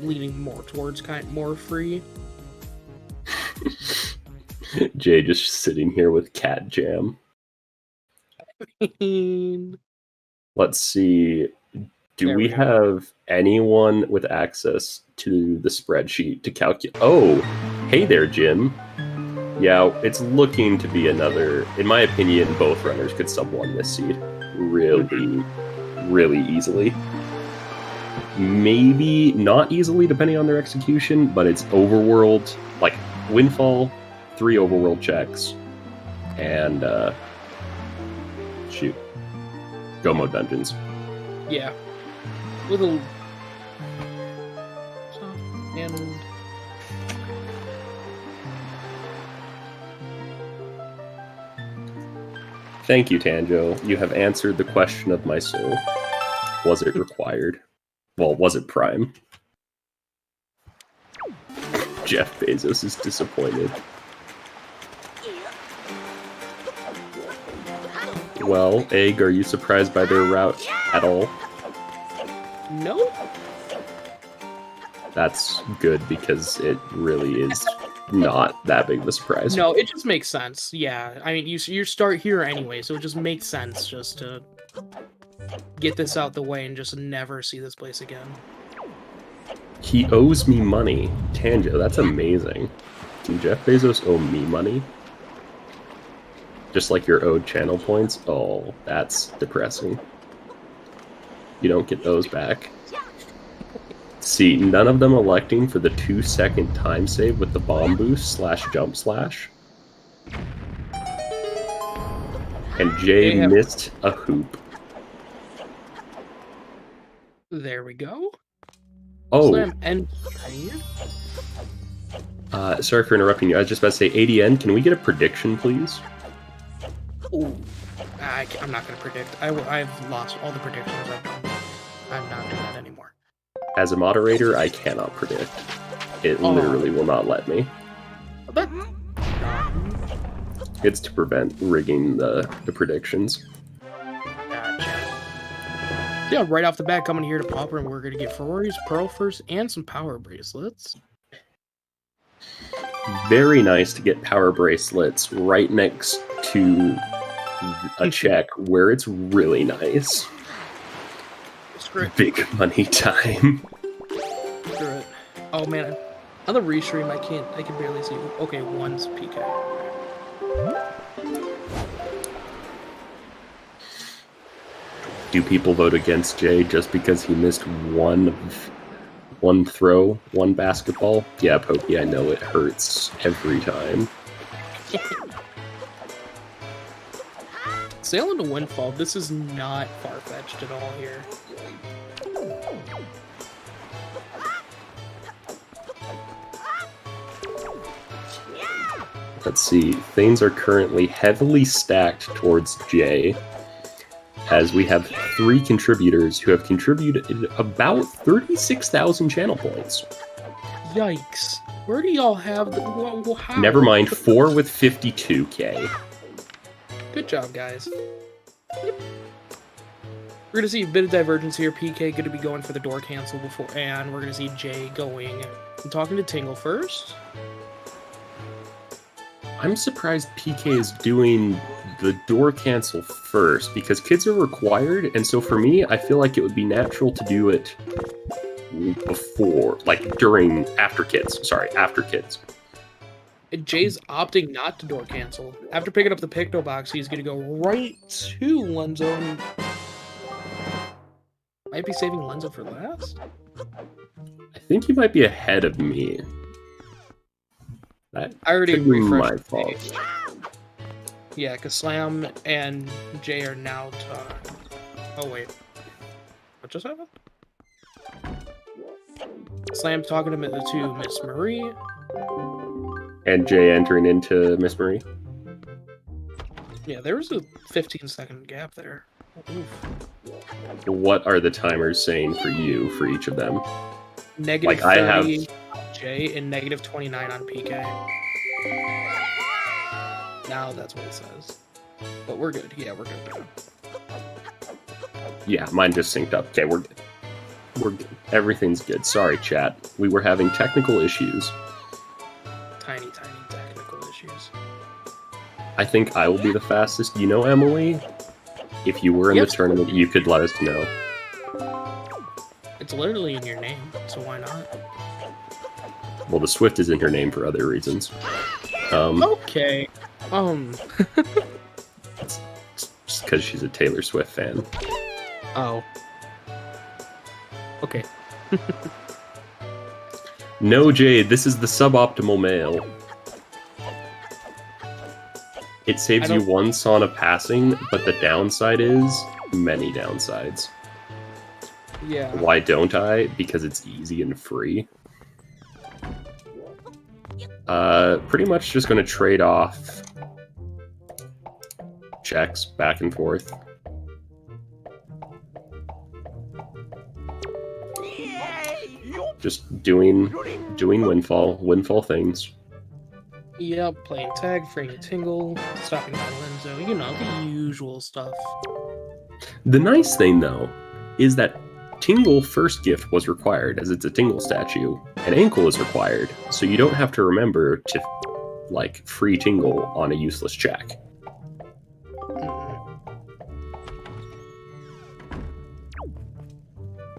leaning more towards more free. Jay just sitting here with cat jam. Let's see. Do we have anyone with access to the spreadsheet to calculate? Oh, hey there, Jim. Yeah, it's looking to be another. In my opinion, both runners could sub-1 this seed really, really easily. Maybe not easily, depending on their execution, but it's overworld, like Windfall, 3 overworld checks, and shoot, Gomo dungeons. Yeah. With a... And... Thank you, Tanjo. You have answered the question of my soul. Was it required? Well, was it Prime? Jeff Bezos is disappointed. Well, Egg, are you surprised by their route at all? No. That's good, because it really is not that big of a surprise. No, it just makes sense. Yeah, I mean, you start here anyway, so it just makes sense just to get this out the way and just never see this place again. He owes me money. Tanjo, that's amazing. Can Jeff Bezos owe me money? Just like you're owed channel points? Oh, that's depressing. You don't get those back. See, none of them electing for the 2-second time save with the bomb boost / jump slash. And Jay missed a hoop. There we go. Oh. Slam and... sorry for interrupting you. I was just about to say, ADN, can we get a prediction, please? Ooh. I'm not going to predict. I've lost all the predictions I've done. I'm not doing that anymore. As a moderator, I cannot predict. It literally will not let me. But... It's to prevent rigging the predictions. Gotcha. Yeah, right off the bat, coming here to Pauper, and we're going to get Ferraris, Pearl First, and some power bracelets. Very nice to get power bracelets right next to a check where it's really nice. Big money time. Screw it. Oh man, on the restream I can barely see. Okay, one's PK. Do people vote against Jay just because he missed one throw, one basketball? Yeah, Pokey, I know it hurts every time. Sail into Windfall, this is not far-fetched at all here. Let's see, things are currently heavily stacked towards Jay, as we have 3 contributors who have contributed about 36,000 channel points. Yikes. Where do y'all have the... How? Never mind, 4 with 52k. Good job, guys. We're going to see a bit of divergence here. PK going to be going for the door cancel before, and we're going to see Jay going and talking to Tingle first. I'm surprised PK is doing the door cancel first, because kids are required, and so for me, I feel like it would be natural to do it before, like after kids. Sorry, after kids. And Jay's opting not to door cancel. After picking up the Picto Box, he's going to go right to Lenzo. Might be saving Lenzo for last? I think he might be ahead of me. That I already refreshed my fault. Yeah, because Slam and Jay are now talking. Oh, wait. What just happened? Slam's talking to Miss Marie. And Jay entering into Miss Marie. Yeah, there was a 15-second gap there. Oof. What are the timers saying for you for each of them? Negative 30 on Jay and negative 29 on PK. Now that's what it says. But we're good. Yeah, we're good now. Yeah, mine just synced up. Okay, we're good. Everything's good. Sorry, chat. We were having technical issues. Tiny technical issues. I think I will be the fastest. You know, Emily, if you were in the tournament, you could let us know. It's literally in your name, so why not? Well, the Swift is in her name for other reasons. Okay. Just because she's a Taylor Swift fan. Oh. Okay. No, Jade, this is the suboptimal male. It saves you one sauna passing, but the downside is many downsides. Yeah. Why don't I? Because it's easy and free. Pretty much just going to trade off checks back and forth. Just doing windfall things. Yep, playing tag, freeing a tingle, stopping by Lenzo, you know, the usual stuff. The nice thing, though, is that Tingle first gift was required, as it's a Tingle statue, and Ankle is required, so you don't have to remember to, like, free Tingle on a useless check.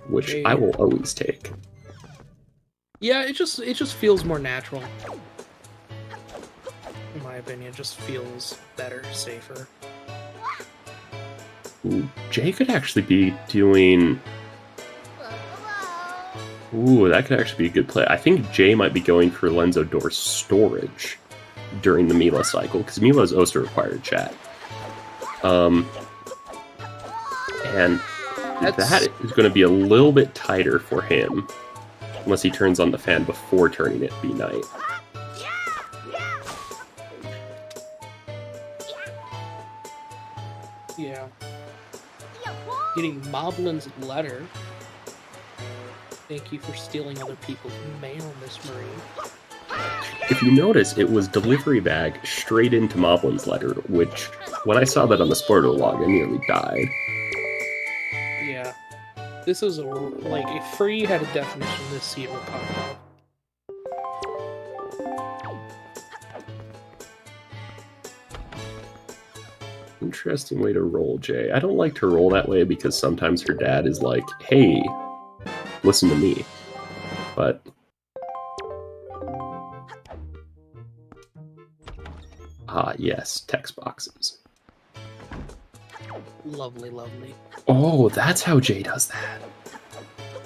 Which I will always take. Yeah, it just feels more natural. In my opinion, it just feels better, safer. Ooh, Jay could actually be doing... Ooh, that could actually be a good play. I think Jay might be going for Lenzo Door storage during the Mila cycle, because Mila is also required chat. And that is going to be a little bit tighter for him, unless he turns on the fan before turning it B-Night. Yeah. Getting Moblin's letter. Thank you for stealing other people's mail, Miss Marie. If you notice, it was delivery bag straight into Moblin's letter, which, when I saw that on the Sporto log, I nearly died. Yeah. This is, like, if free had a definition, this seed would pop up. Interesting way to roll, Jay. I don't like to roll that way because sometimes her dad is like, hey, listen to me. But... ah, yes, text boxes. Lovely, lovely. Oh, that's how Jay does that.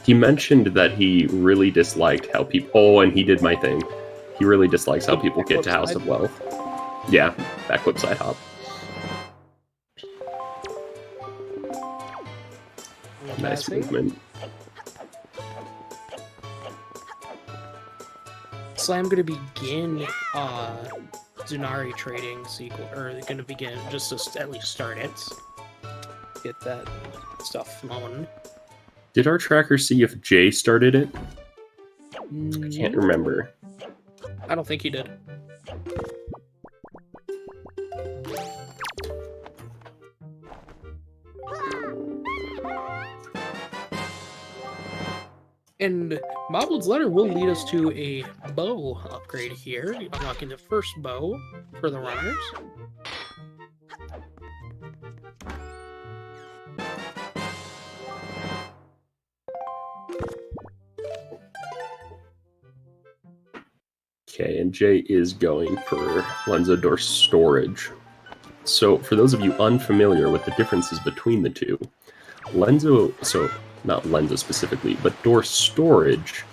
He mentioned that he really disliked how people... oh, and he did my thing. He really dislikes how people get to House of Wealth. Yeah, backflip side hop. Nice movement. So I'm gonna begin Zunari trading sequel, or gonna begin just to at least start it. Get that stuff flowing. Did our tracker see if Jay started it? I can't remember. I don't think he did. And Moblin's letter will lead us to a bow upgrade here. Unlocking the first bow for the runners. Okay, and Jay is going for Lenzo Door storage. So, for those of you unfamiliar with the differences between the two, Lenzo, so not Lenzo specifically, but door storage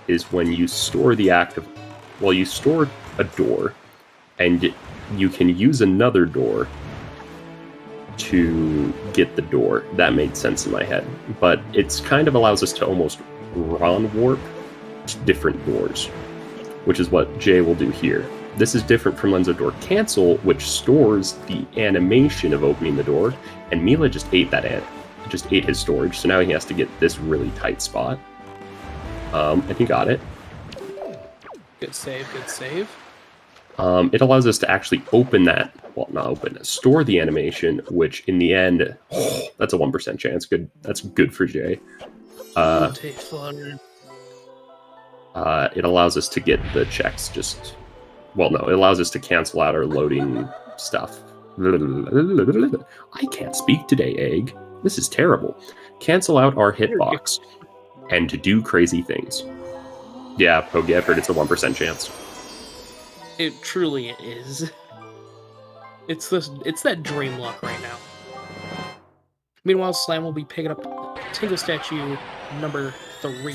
is when you store the active, well, you store a door, and you can use another door to get the door. That made sense in my head, but it's kind of allows us to almost run warp to different doors, which is what Jay will do here. This is different from Lenzo Door Cancel, which stores the animation of opening the door, and Mila just ate that just ate his storage, so now he has to get this really tight spot. And he got it. Good save, good save. It allows us to actually open that, well, not open, store the animation, which in the end, that's a 1% chance. Good, that's good for Jay. It allows us to get the checks just... Well, no, it allows us to cancel out our loading stuff. I can't speak today, Egg. This is terrible. Cancel out our hitbox and to do crazy things. Yeah, Pogi, I've heard it's a 1% chance. It truly is. It's that dream luck right now. Meanwhile, Slam will be picking up Tingle Statue number 3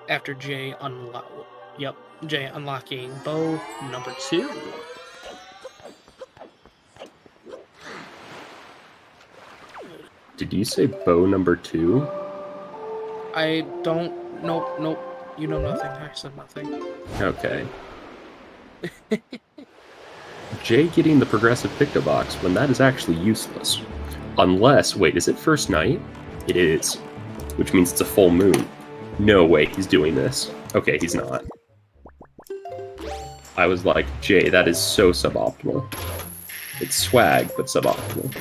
after Jay unlocking bow number 2. Did you say bow number 2? I don't... Nope. You know nothing. I said nothing. Okay. Jay getting the progressive picto box when that is actually useless. Unless... Wait, is it first night? It is. Which means it's a full moon. No way he's doing this. Okay, he's not. I was like, Jay, that is so suboptimal. It's swag, but suboptimal.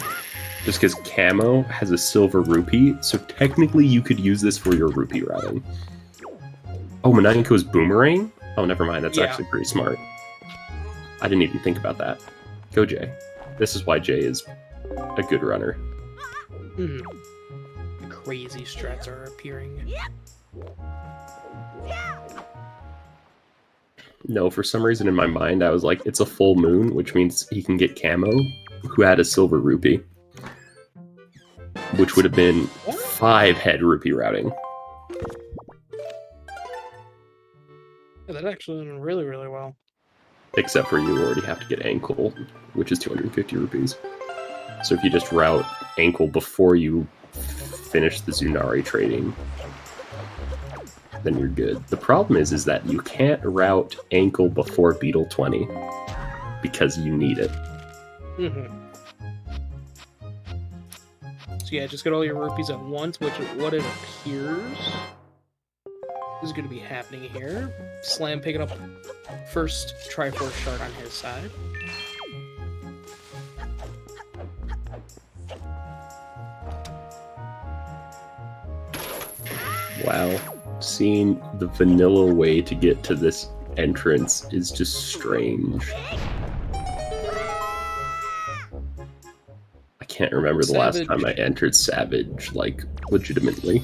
Just because Camo has a silver rupee, so technically you could use this for your rupee routing. Oh, Mananko's boomerang? Oh, never mind. That's actually pretty smart. I didn't even think about that. Go, Jay. This is why Jay is a good runner. Crazy strats are appearing. No, for some reason in my mind, I was like, it's a full moon, which means he can get Camo, who had a silver rupee. Which would have been 5 head rupee routing. Yeah, that actually went really, really well. Except for you already have to get ankle, which is 250 rupees. So if you just route ankle before you finish the Zunari trading, then you're good. The problem is that you can't route ankle before Beetle 20 because you need it. So yeah, just get all your rupees at once, which is what it appears is going to be happening here. Slam picking up first Triforce shard on his side. Wow. Seeing the vanilla way to get to this entrance is just strange. I can't remember the last time I entered Savage, like, legitimately.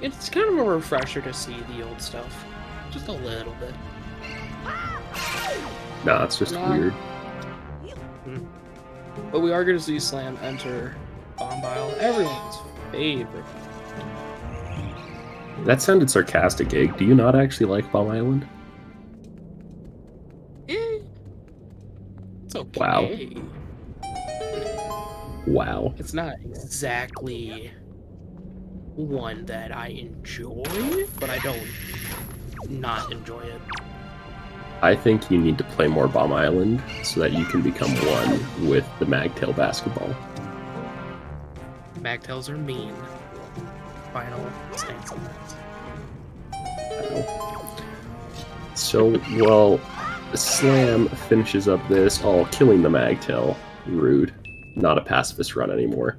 It's kind of a refresher to see the old stuff. Just a little bit. Nah, it's just weird. But we are going to see Slam enter Bombile, everyone's favorite. That sounded sarcastic, Egg. Do you not actually like Bomb Island? It's okay. Wow. It's not exactly one that I enjoy, but I don't not enjoy it. I think you need to play more Bomb Island so that you can become one with the Magtail basketball. Magtails are mean. Final stance on that. So, well, Slam finishes up this, killing the Magtail. Rude. Not a pacifist run anymore.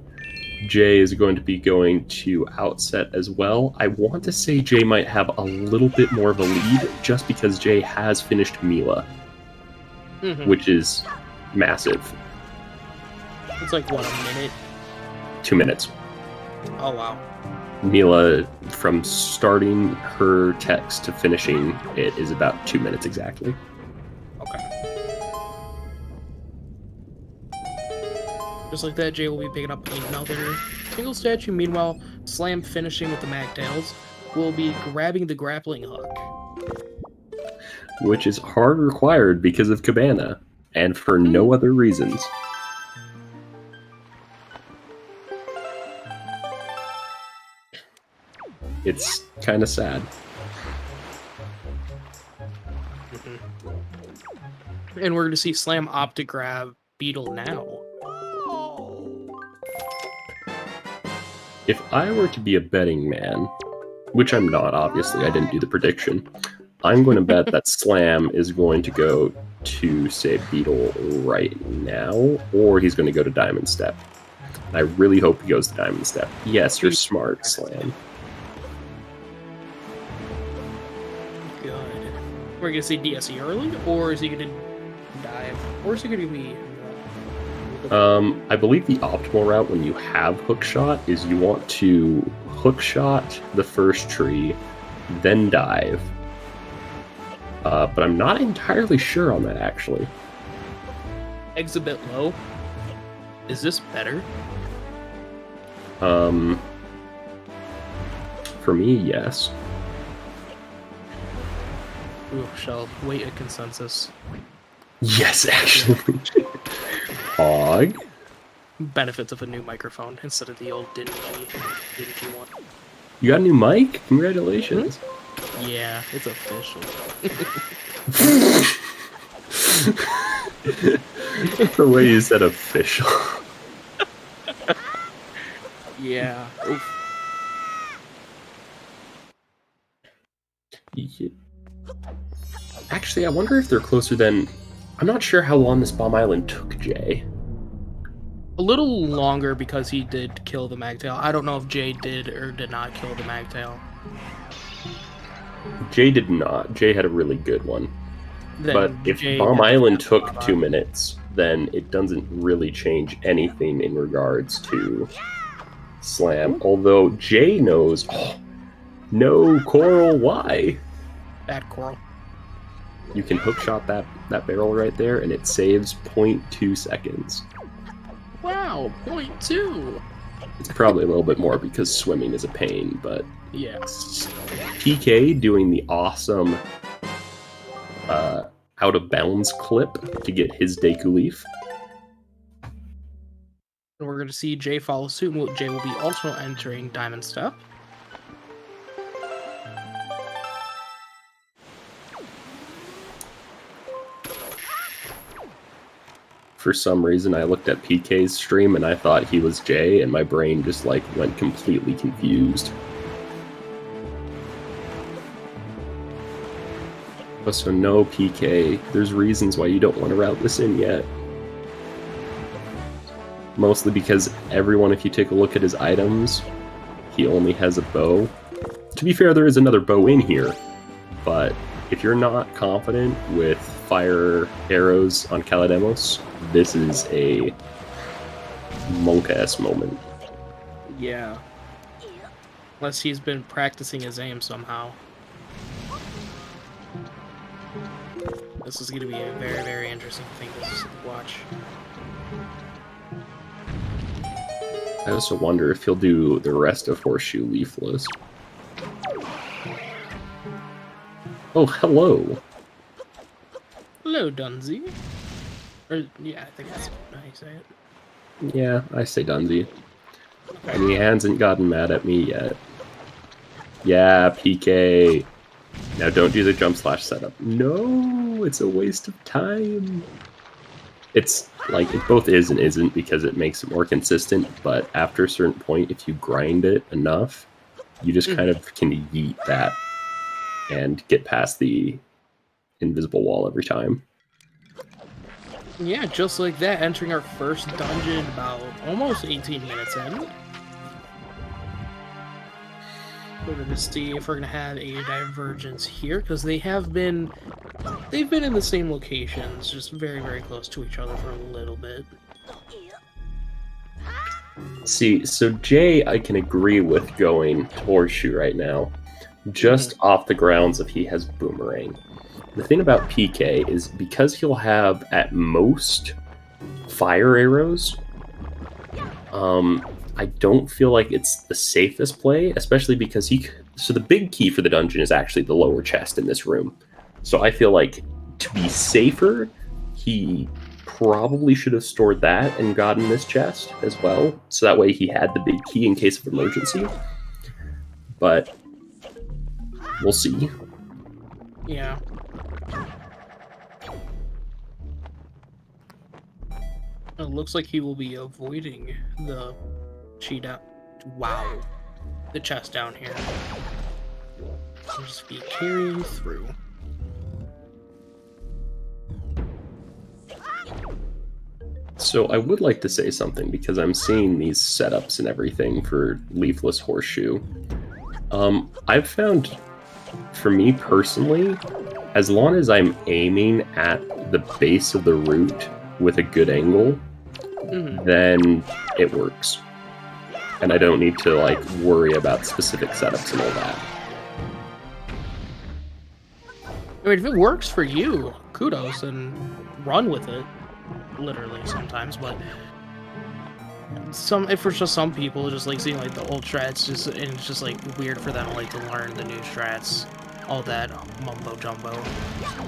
Jay is going to be going to Outset as well. I want to say Jay might have a little bit more of a lead, just because Jay has finished Mila, which is massive. It's like, what, a minute? 2 minutes. Oh, wow. Mila, from starting her text to finishing it, is about 2 minutes exactly. Okay. Just like that, Jay will be picking up another Tingle Statue. Meanwhile, Slam finishing with the Magtails will be grabbing the grappling hook. Which is hard required because of Cabana, and for no other reasons. It's kind of sad. And we're going to see Slam opt to grab Beetle now. If I were to be a betting man, which I'm not, obviously, I didn't do the prediction, I'm going to bet that Slam is going to go to, say, Beetle right now, or he's going to go to Diamond Step. I really hope he goes to Diamond Step. Yes, you're smart, Slam. Good. We're going to see DSE early, or is he going to dive? Or is he going to be... I believe the optimal route when you have hookshot is you want to hookshot the first tree, then dive. But I'm not entirely sure on that, actually. Eggs a bit low. Is this better? For me, yes. Ooh, shall wait a consensus. Yes, actually. Hog. Benefits of a new microphone instead of the old dingy one. You got a new mic? Congratulations. Yeah, it's official. The way you said official. Yeah. Oof. Yeah. Actually, I wonder if they're closer than... I'm not sure how long this Bomb Island took Jay. A little longer because he did kill the Magtail. I don't know if Jay did or did not kill the Magtail. Jay did not. Jay had a really good one. Then but if Jay Bomb Island took Baba. 2 minutes, then it doesn't really change anything in regards to Slam. Although Jay knows... Oh, no, Coral, why? Bad Coral. You can hookshot that barrel right there, and it saves 0.2 seconds. Wow, 0.2. It's probably a little bit more because swimming is a pain, but... Yeah. PK doing the awesome out of bounds clip to get his Deku Leaf. And we're going to see Jay follow suit. Jay will be also entering Diamond Step. For some reason, I looked at PK's stream and I thought he was Jay, and my brain just like went completely confused. So no, PK, there's reasons why you don't want to route this in yet. Mostly because everyone, if you take a look at his items, he only has a bow. To be fair, there is another bow in here, but if you're not confident with fire arrows on Calademos, this is a monk-ass moment. Yeah. Unless he's been practicing his aim somehow. This is going to be a very, very interesting thing to watch. I also wonder if he'll do the rest of Horseshoe Leafless. Oh, hello. Hello, Dunzy. Or, yeah, I think that's how you say it. Yeah, I say Dunsey. And he hasn't gotten mad at me yet. Yeah, PK. Now don't do the jump slash setup. No, it's a waste of time. It's like, it both is and isn't because it makes it more consistent, but after a certain point, if you grind it enough, you just kind of can yeet that and get past the invisible wall every time. Yeah, just like that, entering our first dungeon about almost 18 minutes in. We're going to see if we're going to have a divergence here, because they've been in the same locations, just very, very close to each other for a little bit. See, so Jay, I can agree with going to Horseshoe right now, just off the grounds of he has Boomerang. The thing about PK is because he'll have, at most, fire arrows, I don't feel like it's the safest play, especially because so the big key for the dungeon is actually the lower chest in this room. So I feel like, to be safer, he probably should have stored that and gotten this chest as well, so that way he had the big key in case of emergency. But we'll see. Yeah. It looks like he will be avoiding the cheetah. Wow. The chest down here. I'll just be carrying through. So I would like to say something because I'm seeing these setups and everything for Leafless Horseshoe. I've found, for me personally, as long as I'm aiming at the base of the root with a good angle, then it works. And I don't need to like worry about specific setups and all that. I mean, if it works for you, kudos and run with it. Literally sometimes, but if it's just some people just like seeing like the old strats, and it's just like weird for them like to learn the new strats, all that mumbo jumbo.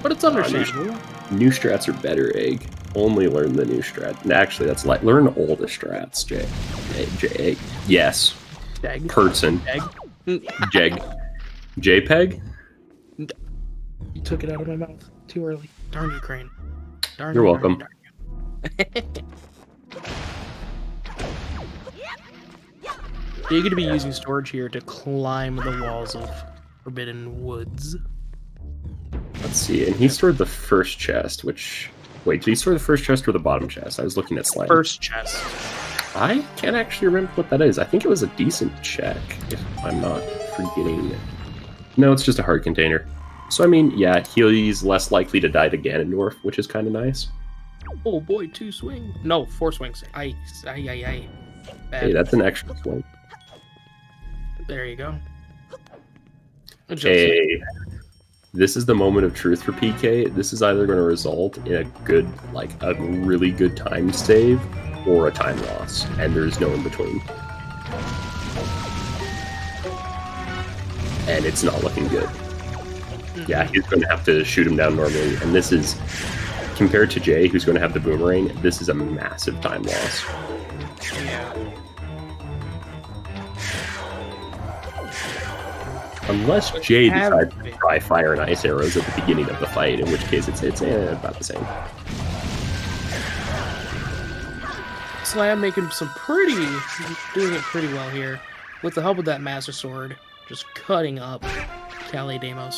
But it's understandable. New strats are better, Egg. Only learn the new strat. Actually, that's like learn all the strats, J. Yes. Jag. Person. Jag. JPEG? You took it out of my mouth too early. Darn you, Crane. Darn. You're welcome. Darn. You're going to be using storage here to climb the walls of Forbidden Woods. Let's see, and he stored the first chest, which... Wait, did he store the first chest or the bottom chest? I was looking at slime. First chest. I can't actually remember what that is. I think it was a decent check, if I'm not forgetting it. No, it's just a hard container. So, I mean, yeah, he's less likely to die to Ganondorf, which is kind of nice. Oh boy, 2 swings. No, 4 swings. Aye. Hey, that's an extra swing. There you go. Hey, this is the moment of truth for PK. This is either going to result in a good, like, a really good time save or a time loss, and there's no in between. And it's not looking good. Yeah, he's going to have to shoot him down normally, and this is, compared to Jay, who's going to have the boomerang, this is a massive time loss. Yeah. Unless Jay decides to try fire and ice arrows at the beginning of the fight, in which case it's about the same. Slam making doing it pretty well here, with the help of that Master Sword, just cutting up Calidemos.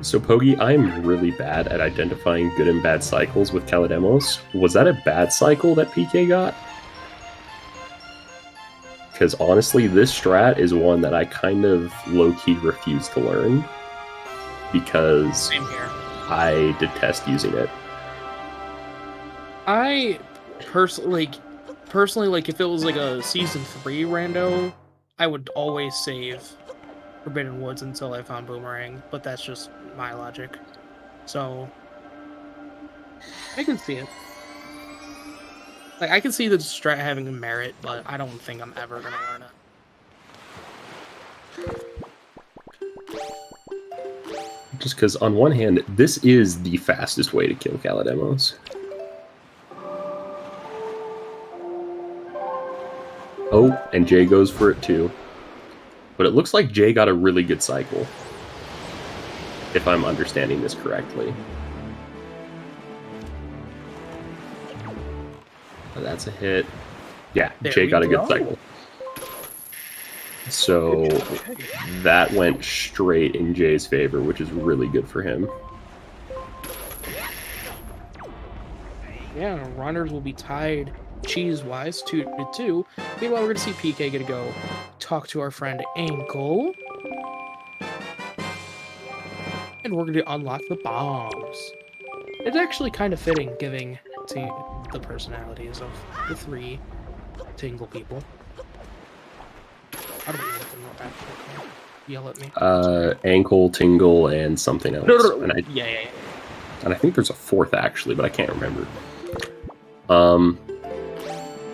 So, Pogi, I'm really bad at identifying good and bad cycles with Calidemos. Was that a bad cycle that PK got? Because honestly, this strat is one that I kind of low-key refuse to learn. Because Same here. I detest using it. I personally, if it was like a Season 3 rando, I would always save Forbidden Woods until I found Boomerang, but that's just my logic. So, I can see it. Like, I can see the strat having a merit, but I don't think I'm ever gonna learn it. Just because, on one hand, this is the fastest way to kill Calidemos. Oh, and Jay goes for it too. But it looks like Jay got a really good cycle. If I'm understanding this correctly. That's a hit. Yeah, Jay got a good cycle. So that went straight in Jay's favor, which is really good for him. Yeah, runners will be tied cheese-wise 2-2. Meanwhile, we're going to see PK gonna go talk to our friend Ankle. And we're going to unlock the bombs. It's actually kind of fitting, giving the personalities of the 3 Tingle people. I don't know what they're actually called. Yell at me. Ankle, Tingle, and something else. No. And Yeah. And I think there's a 4th actually, but I can't remember.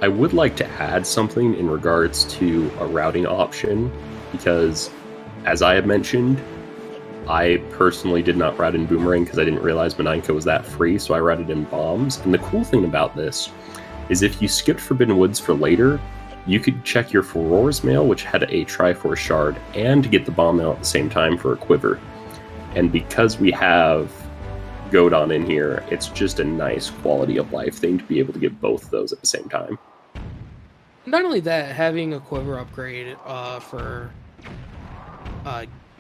I would like to add something in regards to a routing option, because, as I have mentioned, I personally did not route in Boomerang because I didn't realize Mananka was that free, so I routed in Bombs. And the cool thing about this is if you skipped Forbidden Woods for later, you could check your Furor's Mail, which had a Triforce Shard, and get the Bomb Mail at the same time for a Quiver. And because we have Godon in here, it's just a nice quality of life thing to be able to get both of those at the same time. Not only that, having a Quiver upgrade for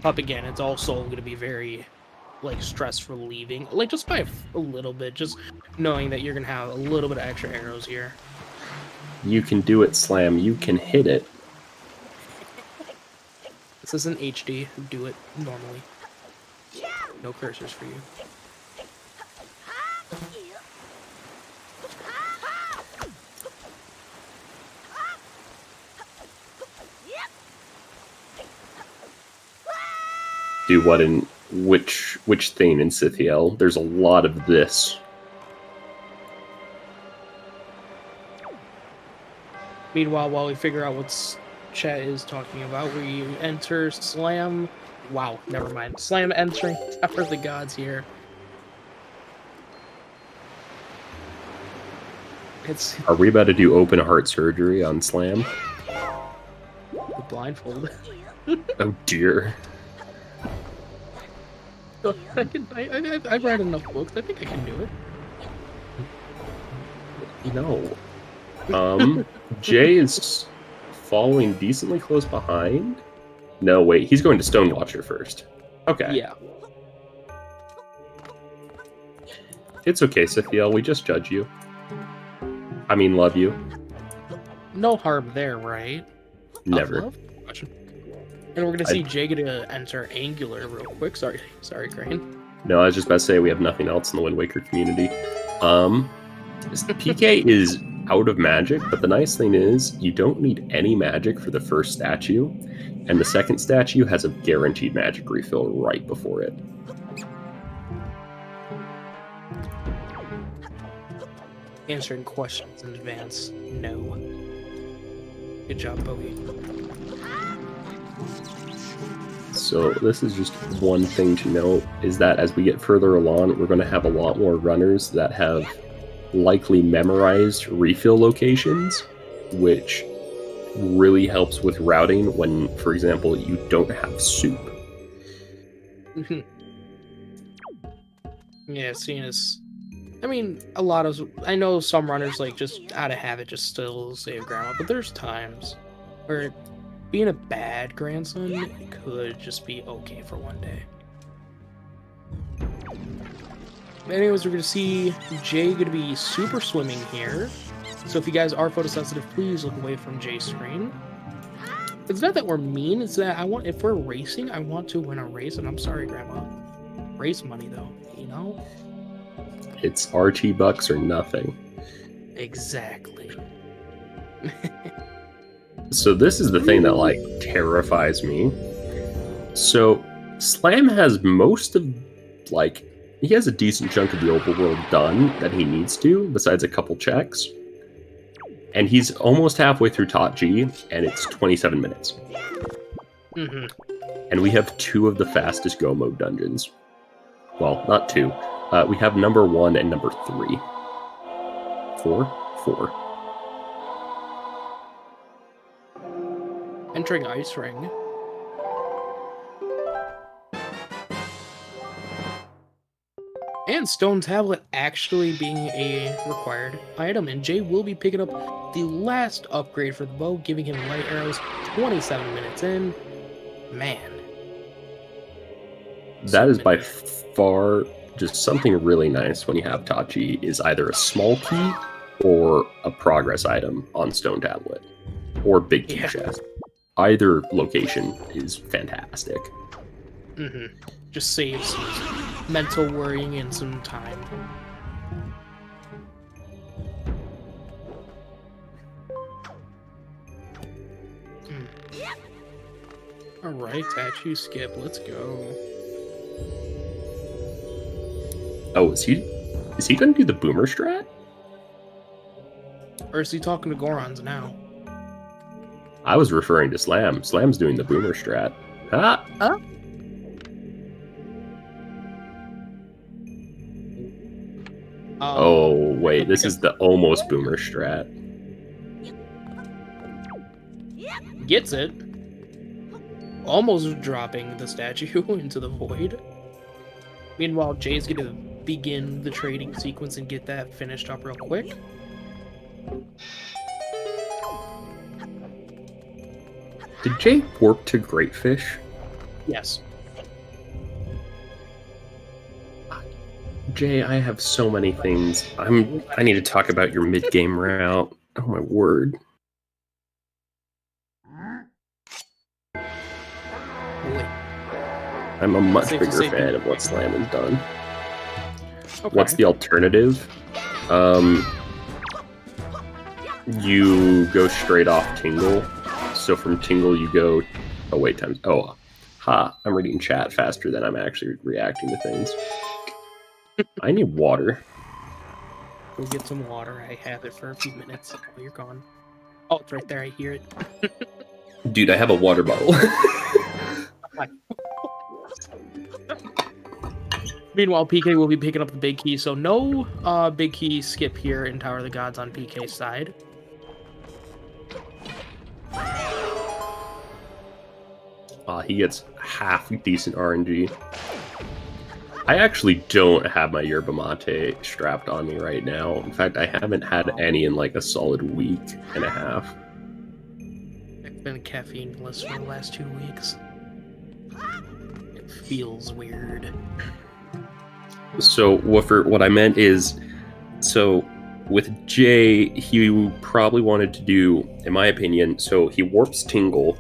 Pup again, it's also going to be very like stress for leaving, like just by a little bit, just knowing that you're gonna have a little bit of extra arrows here. You can do it, Slam. You can hit it. This is an HD. Do it normally. No cursors for you. Do what in which thing in Scythiel? There's a lot of this. Meanwhile, while we figure out what chat is talking about, we enter Slam. Wow, never mind. Slam entering Tower of the Gods here. Are we about to do open heart surgery on Slam? The blindfold. Oh dear. I've read enough books. I think I can do it. No. Jay is following decently close behind. No, wait. He's going to Stonewatcher first. Okay. Yeah. It's okay, Scythiel. We just judge you. I mean, love you. No harm there, right? Never. Love? And we're gonna see Jay get to enter Angular real quick. Sorry, Crane. No, I was just about to say we have nothing else in the Wind Waker community. PK is out of magic, but the nice thing is you don't need any magic for the first statue, and the second statue has a guaranteed magic refill right before it. Answering questions in advance. No. Good job, Bowie. So this is just one thing to note, is that as we get further along, we're going to have a lot more runners that have likely memorized refill locations, which really helps with routing when, for example, you don't have soup. Yeah, seeing as... I mean, I know some runners, like, just out of habit, just still save grandma, but there's times where being a bad grandson could just be okay for one day. Anyways, we're going to see Jay going to be super swimming here. So if you guys are photosensitive, please look away from Jay's screen. It's not that we're mean, it's that if we're racing, I want to win a race, and I'm sorry, Grandma. Race money, though, you know? It's RT bucks or nothing. Exactly. So this is the thing that, like, terrifies me. So Slam has most of, like, he has a decent chunk of the overworld done that he needs to, besides a couple checks. And he's almost halfway through Top G, and it's 27 minutes. Mm-hmm. And we have 2 of the fastest go mode dungeons. Well, not 2. We have number 1 and number 3. 4? Entering Ice Ring. And Stone Tablet actually being a required item. And Jay will be picking up the last upgrade for the bow, giving him light arrows 27 minutes in. Man. That is by far just something really nice when you have Tachi is either a small key or a progress item on Stone Tablet. Or Big Key Chest. Either location is fantastic. Mm-hmm. Just saves mental worrying and some time. Alright, statue skip, let's go. Oh, is he gonna do the boomer strat? Or is he talking to Gorons now? I was referring to Slam. Slam's doing the boomer strat. Ah! Huh? Oh, wait, this is the almost boomer strat. Gets it. Almost dropping the statue into the void. Meanwhile, Jay's gonna begin the trading sequence and get that finished up real quick. Did Jay warp to Great Fish? Yes. Jay, I have so many things. I need to talk about your mid-game route. Oh my word. Boy. I'm a much Safe to bigger say fan of what Slam has done. Okay. What's the alternative? You go straight off Tingle. So from Tingle you go... Oh, wait, times... Oh, I'm reading chat faster than I'm actually reacting to things. I need water. Go get some water. I have it for a few minutes. Oh, you're gone. Oh, it's right there. I hear it. Dude, I have a water bottle. Meanwhile, PK will be picking up the big key, so no big key skip here in Tower of the Gods on PK's side. He gets half decent RNG. I actually don't have my yerba mate strapped on me right now. In fact, I haven't had any in like a solid week and a half. I've been caffeine-less for the last 2 weeks. It feels weird. So, Woofer, what I meant is, so with Jay, he probably wanted to do, in my opinion, so he warps Tingle,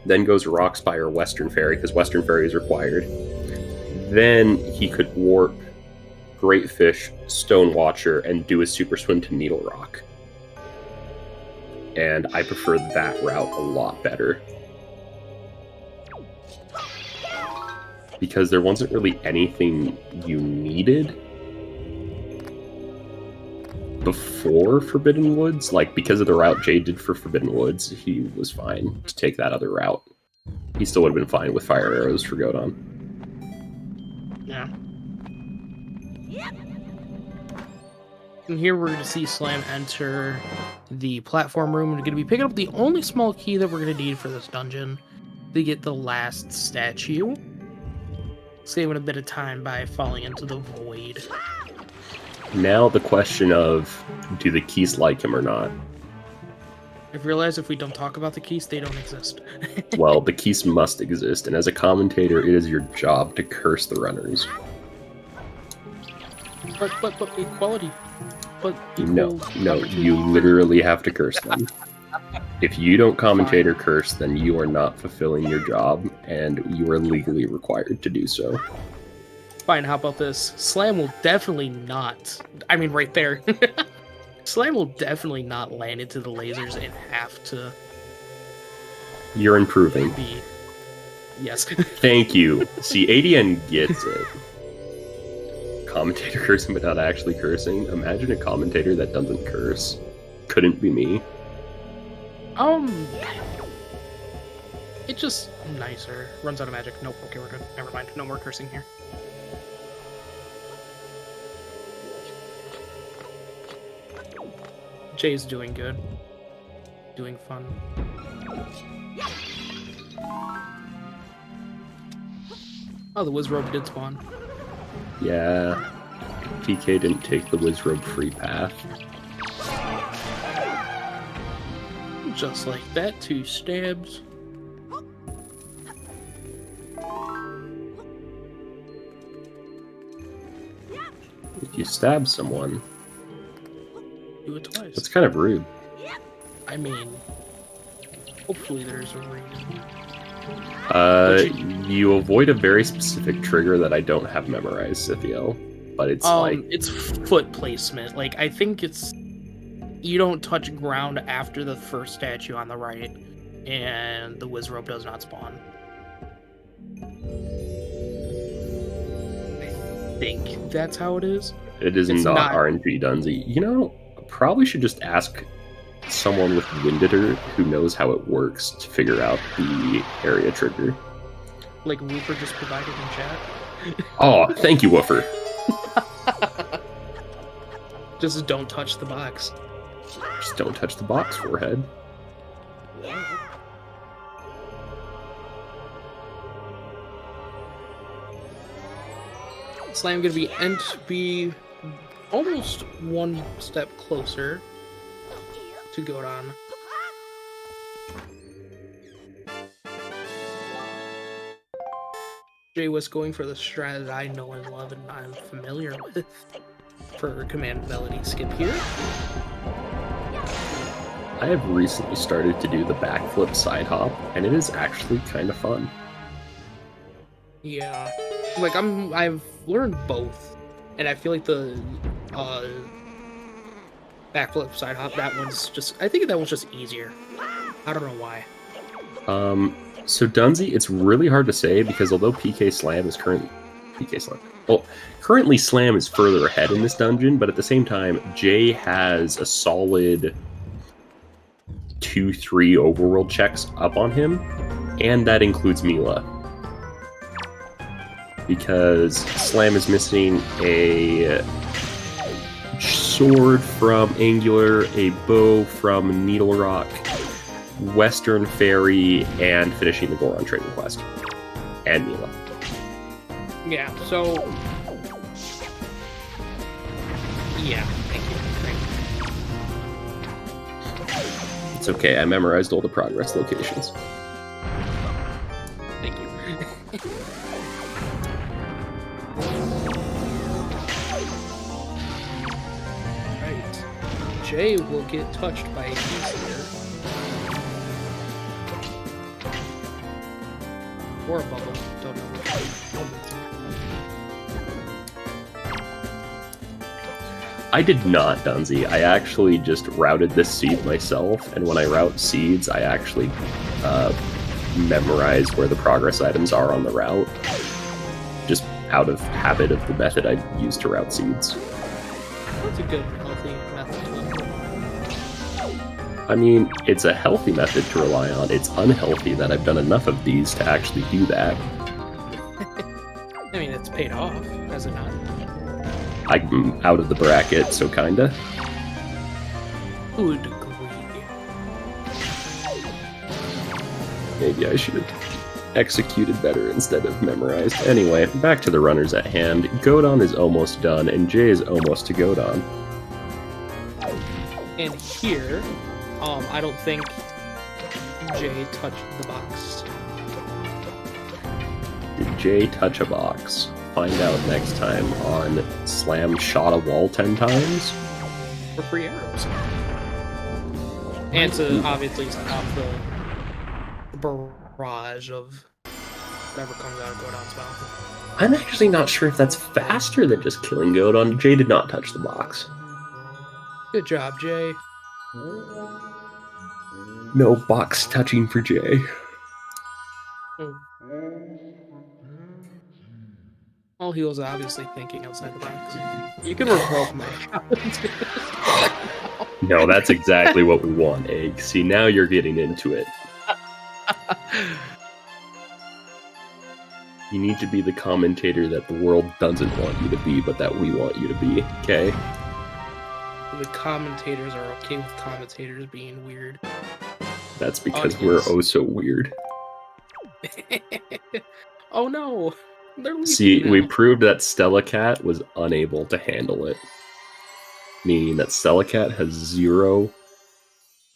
then goes Rockspire Western Fairy, because Western Fairy is required. Then he could warp Great Fish, Stone Watcher, and do a Super Swim to Needle Rock. And I prefer that route a lot better. Because there wasn't really anything you needed before Forbidden Woods. Like, because of the route Jay did for Forbidden Woods, he was fine to take that other route. He still would have been fine with Fire Arrows for Godon. Yeah. And here we're going to see Slam enter the platform room. We're going to be picking up the only small key that we're going to need for this dungeon to get the last statue. Saving a bit of time by falling into the void. Now the question of, do the keys like him or not? I've realized if we don't talk about the keys, they don't exist. Well, the keys must exist, and as a commentator, it is your job to curse the runners. But equality. But No, you literally have to curse them. If you don't commentate or curse, then you are not fulfilling your job, and you are legally required to do so. Fine, how about this? Slam will definitely not... I mean, right there. Slam will definitely not land into the lasers and have to... You're improving. Be... Yes. Thank you. See, ADN gets it. Commentator cursing but not actually cursing. Imagine a commentator that doesn't curse. Couldn't be me. It's just nicer. Runs out of magic. Nope, okay, we're good. Never mind. No more cursing here. Jay's doing good. Doing fun. Oh, the Wizrobe did spawn. Yeah. PK didn't take the Wizrobe free path. Just like that, 2 stabs. If you stab someone, Do it twice. that's kind of rude. I mean, hopefully there's a reason. You avoid a very specific trigger that I don't have memorized, Scythio. But it's it's foot placement. Like, I think it's... You don't touch ground after the first statue on the right, and the Wizrobe does not spawn. I think that's how it is. It is not RNG Dunsey. You know, probably should just ask someone with Winditor who knows how it works to figure out the area trigger. Like Woofer just provided in chat. Oh, thank you, Woofer. Just don't touch the box. Just don't touch the box, forehead. Slam gonna be almost one step closer to Godon. jwiste going for the strat that I know and love and I'm familiar with for command melody skip here. I have recently started to do the backflip side hop, and it is actually kind of fun. Yeah, like I've learned both, and I feel like the backflip side hop, that one's just, I think that one's just easier. I don't know why. So Dunsey, it's really hard to say because although currently Slam is further ahead in this dungeon, but at the same time, Jay has a solid 2-3 overworld checks up on him, and that includes Mila. Because Slam is missing a sword from Angular, a bow from Needle Rock, Western Ferry, and finishing the Goron trading quest. And Mila. Yeah, so... yeah, thank you. Great. It's okay, I memorized all the progress locations. Thank you. Right. Jay will get touched by a piece here. Or a bubble. Don't know which one. I did not, Dunsey. I actually just routed this seed myself, and when I route seeds, I actually memorize where the progress items are on the route, just out of habit of the method I use to route seeds. That's a good, healthy method. I mean, it's a healthy method to rely on. It's unhealthy that I've done enough of these to actually do that. I mean, it's paid off, has it not? I'm out of the bracket, so kinda. Good grief. Maybe I should have executed better instead of memorized. Anyway, back to the runners at hand. Godon is almost done, and Jay is almost to Godon. And here, I don't think Jay touched the box. Did Jay touch a box? Find out next time on Slam Shot a Wall 10 times. For free arrows. And to obviously stop the barrage of whatever comes out of Godon's mouth. I'm actually not sure if that's faster than just killing Godon. Jay did not touch the box. Good job, Jay. No box touching for Jay. Well, he was obviously thinking outside the box. You can revoke my challenge. No, that's exactly what we want, Egg. See, now you're getting into it. You need to be the commentator that the world doesn't want you to be, but that we want you to be, okay? The commentators are okay with commentators being weird. That's because we're oh so weird. Oh no! See, we proved that Stella Cat was unable to handle it. Meaning that Stella Cat has 0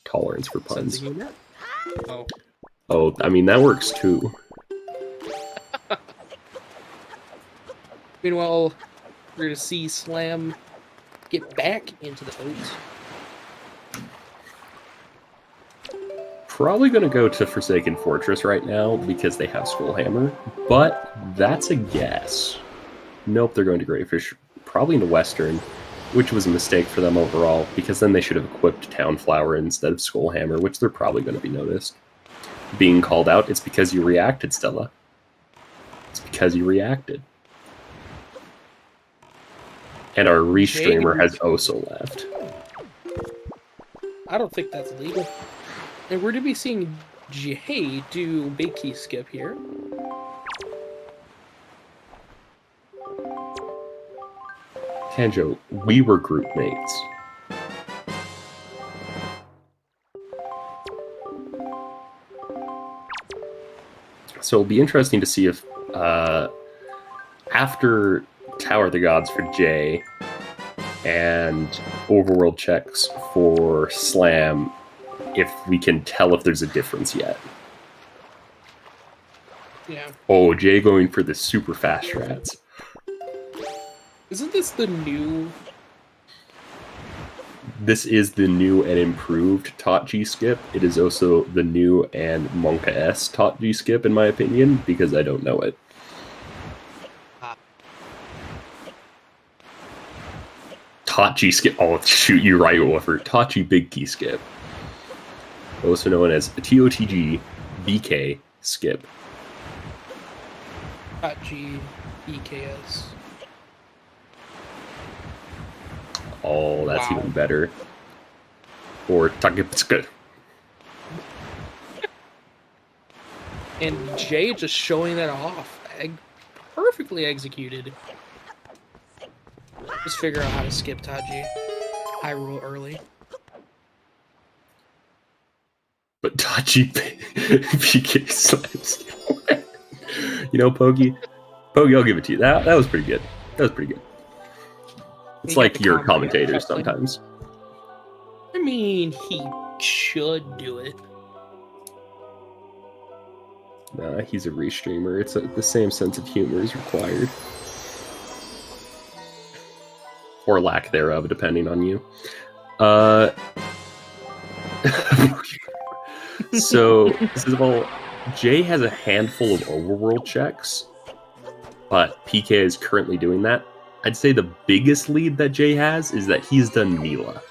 tolerance for puns. Oh, I mean, that works too. Meanwhile, we're going to see Slam get back into the boat. Probably going to go to Forsaken Fortress right now because they have Skullhammer, but that's a guess. Nope, they're going to Greyfish, probably into Western, which was a mistake for them overall, because then they should have equipped Townflower instead of Skullhammer, which they're probably going to be noticed. Being called out, it's because you reacted, Stella. It's because you reacted. And our restreamer has also left. I don't think that's legal. And we're going to be seeing Jay do Big Key skip here. Tanjo, we were group mates. So it'll be interesting to see if after Tower of the Gods for Jay and Overworld checks for Slam, if we can tell if there's a difference yet. Yeah. Oh, Jay going for the super fast strats. Isn't this the new... This is the new and improved Tachi skip. It is also the new and Monka-S Tachi skip, in my opinion, because I don't know it. Tachi skip. Oh, shoot, you're right, Wolfer. Tachi big key skip. Also known as TOTG BK skip. Tachi EKS. Oh, that's even better. Or Takiptsuka. And Jay just showing that off. Perfectly executed. Just figure out how to skip Taji. Hyrule early. But Tachi PK slaps. You know, Pokey, I'll give it to you. That was pretty good. That was pretty good. It's like your commentators sometimes. I mean, he should do it. Nah, he's a restreamer. It's the same sense of humor is required. Or lack thereof, depending on you. So, this is all. Jay has a handful of overworld checks, but PK is currently doing that. I'd say the biggest lead that Jay has is that he's done Mila.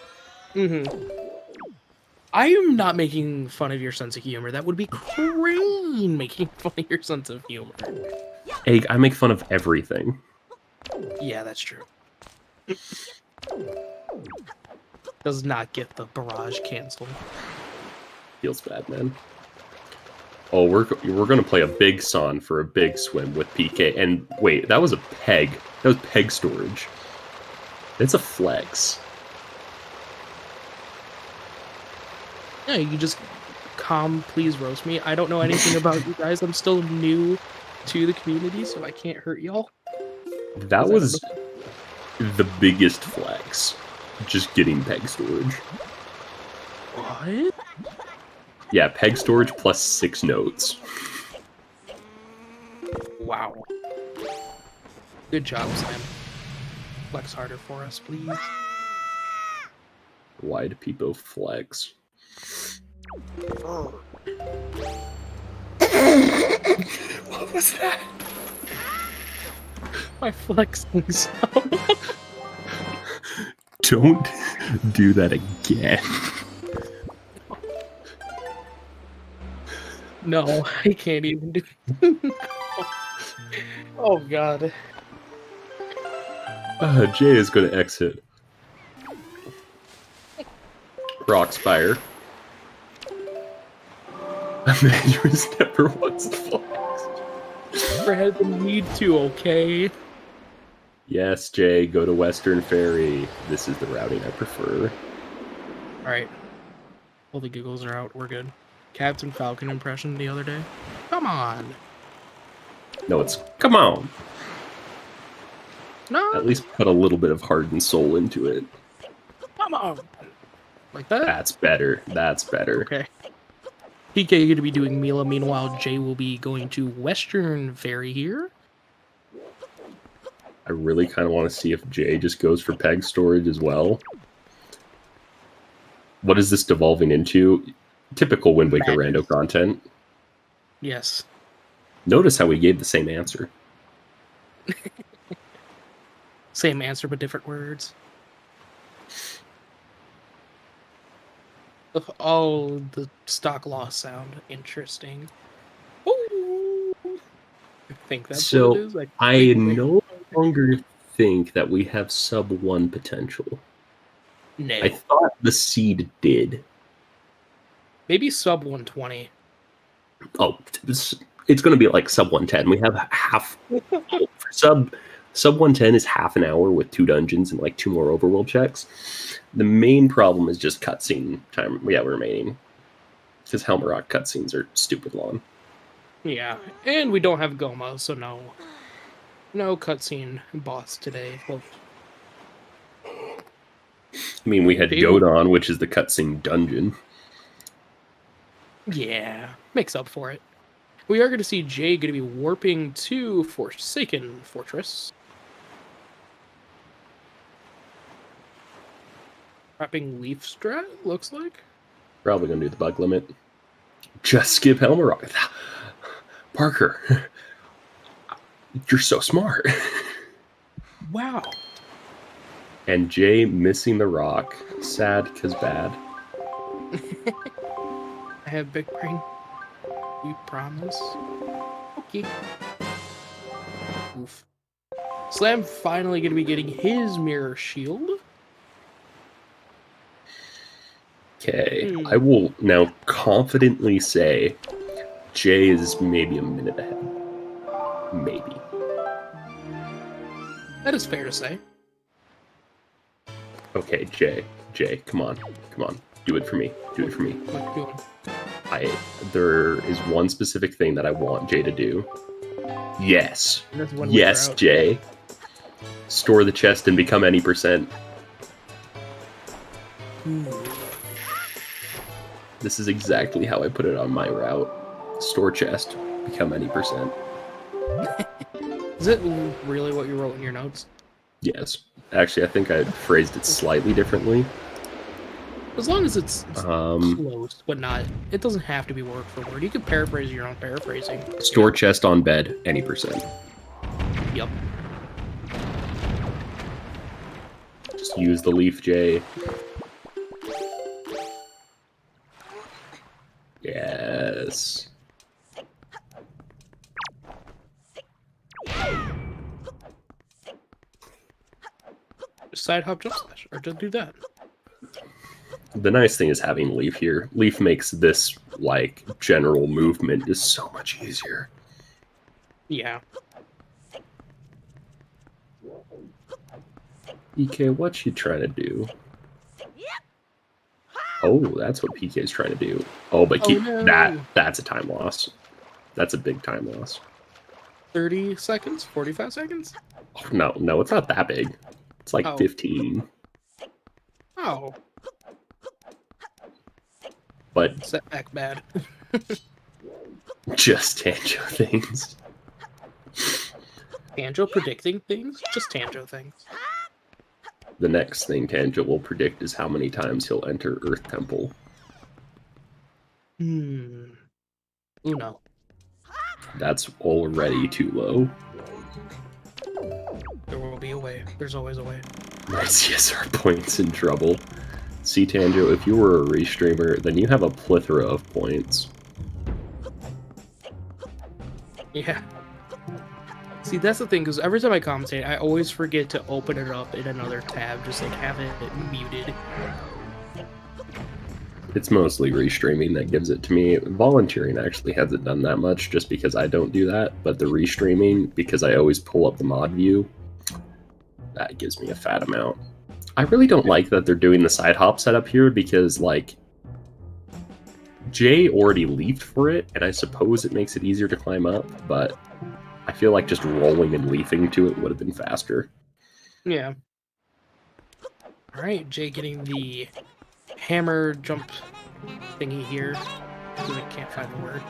Mm-hmm. I am not making fun of your sense of humor. That would be Crane making fun of your sense of humor. Egg, I make fun of everything. Yeah, that's true. Does not get the barrage canceled. Feels bad, man. Oh, we're gonna play a big son for a big swim with PK. And wait, that was a peg. That was peg storage. It's a flex. Yeah, you can just please roast me. I don't know anything about you guys. I'm still new to the community, so I can't hurt y'all. That was the biggest flex. Just getting peg storage. What? Yeah, peg storage plus 6 nodes. Wow. Good job, Slam. Flex harder for us, please. Why do people flex? What was that? My flexing sound. Don't do that again. No, I can't even do it. Oh, God. Jay is going to exit. Rockspire. Amazers never wants to flex. Never had the need to, okay? Yes, Jay, go to Western Ferry. This is the routing I prefer. Alright. All the giggles are out. We're good. Captain Falcon impression the other day. Come on. No, it's come on. No. At least put a little bit of heart and soul into it. Come on. Like that? That's better. That's better. Okay. PK going to be doing Mila. Meanwhile, Jay will be going to Western Ferry here. I really kind of want to see if Jay just goes for peg storage as well. What is this devolving into? Typical Wind Waker rando content. Yes. Notice how we gave the same answer. Same answer, but different words. Oh, the stock loss sound. Interesting. Ooh. I think that's what it is. I no longer think that we have sub 1 potential. No. I thought the seed did. Maybe sub 120. Oh, it's going to be like sub 110. We have half. sub 110 is half an hour with 2 dungeons and like 2 more overworld checks. The main problem is just cutscene time remaining. Because Helmer Rock cutscenes are stupid long. Yeah, and we don't have Goma, so no cutscene boss today. Well, I mean, we had Godon, which is the cutscene dungeon. Yeah, makes up for it. We are going to see Jay going to be warping to Forsaken Fortress. Wrapping Leaf Strat, looks like. Probably going to do the bug limit. Just skip Helmer Rock. Parker, you're so smart. Wow. And Jay missing the rock. Sad because bad. I have big brain. You promise? Okay. Oof. Slam finally going to be getting his mirror shield. Okay, I will now confidently say Jay is maybe a minute ahead. Maybe. That is fair to say. Okay, Jay, come on. Do it for me. What are you doing? There is one specific thing that I want Jay to do. Yes. Yes, yes, Jay. Store the chest and become any %. This is exactly how I put it on my route. Store chest, become any %. Is it really what you wrote in your notes? Yes. Actually, I think I phrased it slightly differently. As long as it's close, but not... It doesn't have to be word for word. You can paraphrase your own paraphrasing. Store chest on bed, any %. Yep. Just use the leaf, Jay. Yes. Side hop jump slash, or just do that. The nice thing is having Leaf here. Leaf makes this, like, general movement just so much easier. Yeah. PK, what you trying to do? Oh, that's what PK is trying to do. Oh, but keep that's a time loss. That's a big time loss. 30 seconds? 45 seconds? Oh, no, it's not that big. It's like 15. Oh. But setback bad. Just Tanjo things. Tanjo predicting things? Just Tanjo things. The next thing Tanjo will predict is how many times he'll enter Earth Temple. Uno. That's already too low. There will be a way. There's always a way. My CSR points in trouble. See, Tanjo, if you were a restreamer, then you have a plethora of points. Yeah. See, that's the thing, because every time I commentate, I always forget to open it up in another tab, just like have it muted. It's mostly restreaming that gives it to me. Volunteering actually hasn't done that much, just because I don't do that, but the restreaming, because I always pull up the mod view, that gives me a fat amount. I really don't like that they're doing the side hop setup here, because, like, Jay already leafed for it, and I suppose it makes it easier to climb up, but I feel like just rolling and leafing to it would have been faster. Yeah. Alright, Jay getting the hammer jump thingy here, because I can't find the word.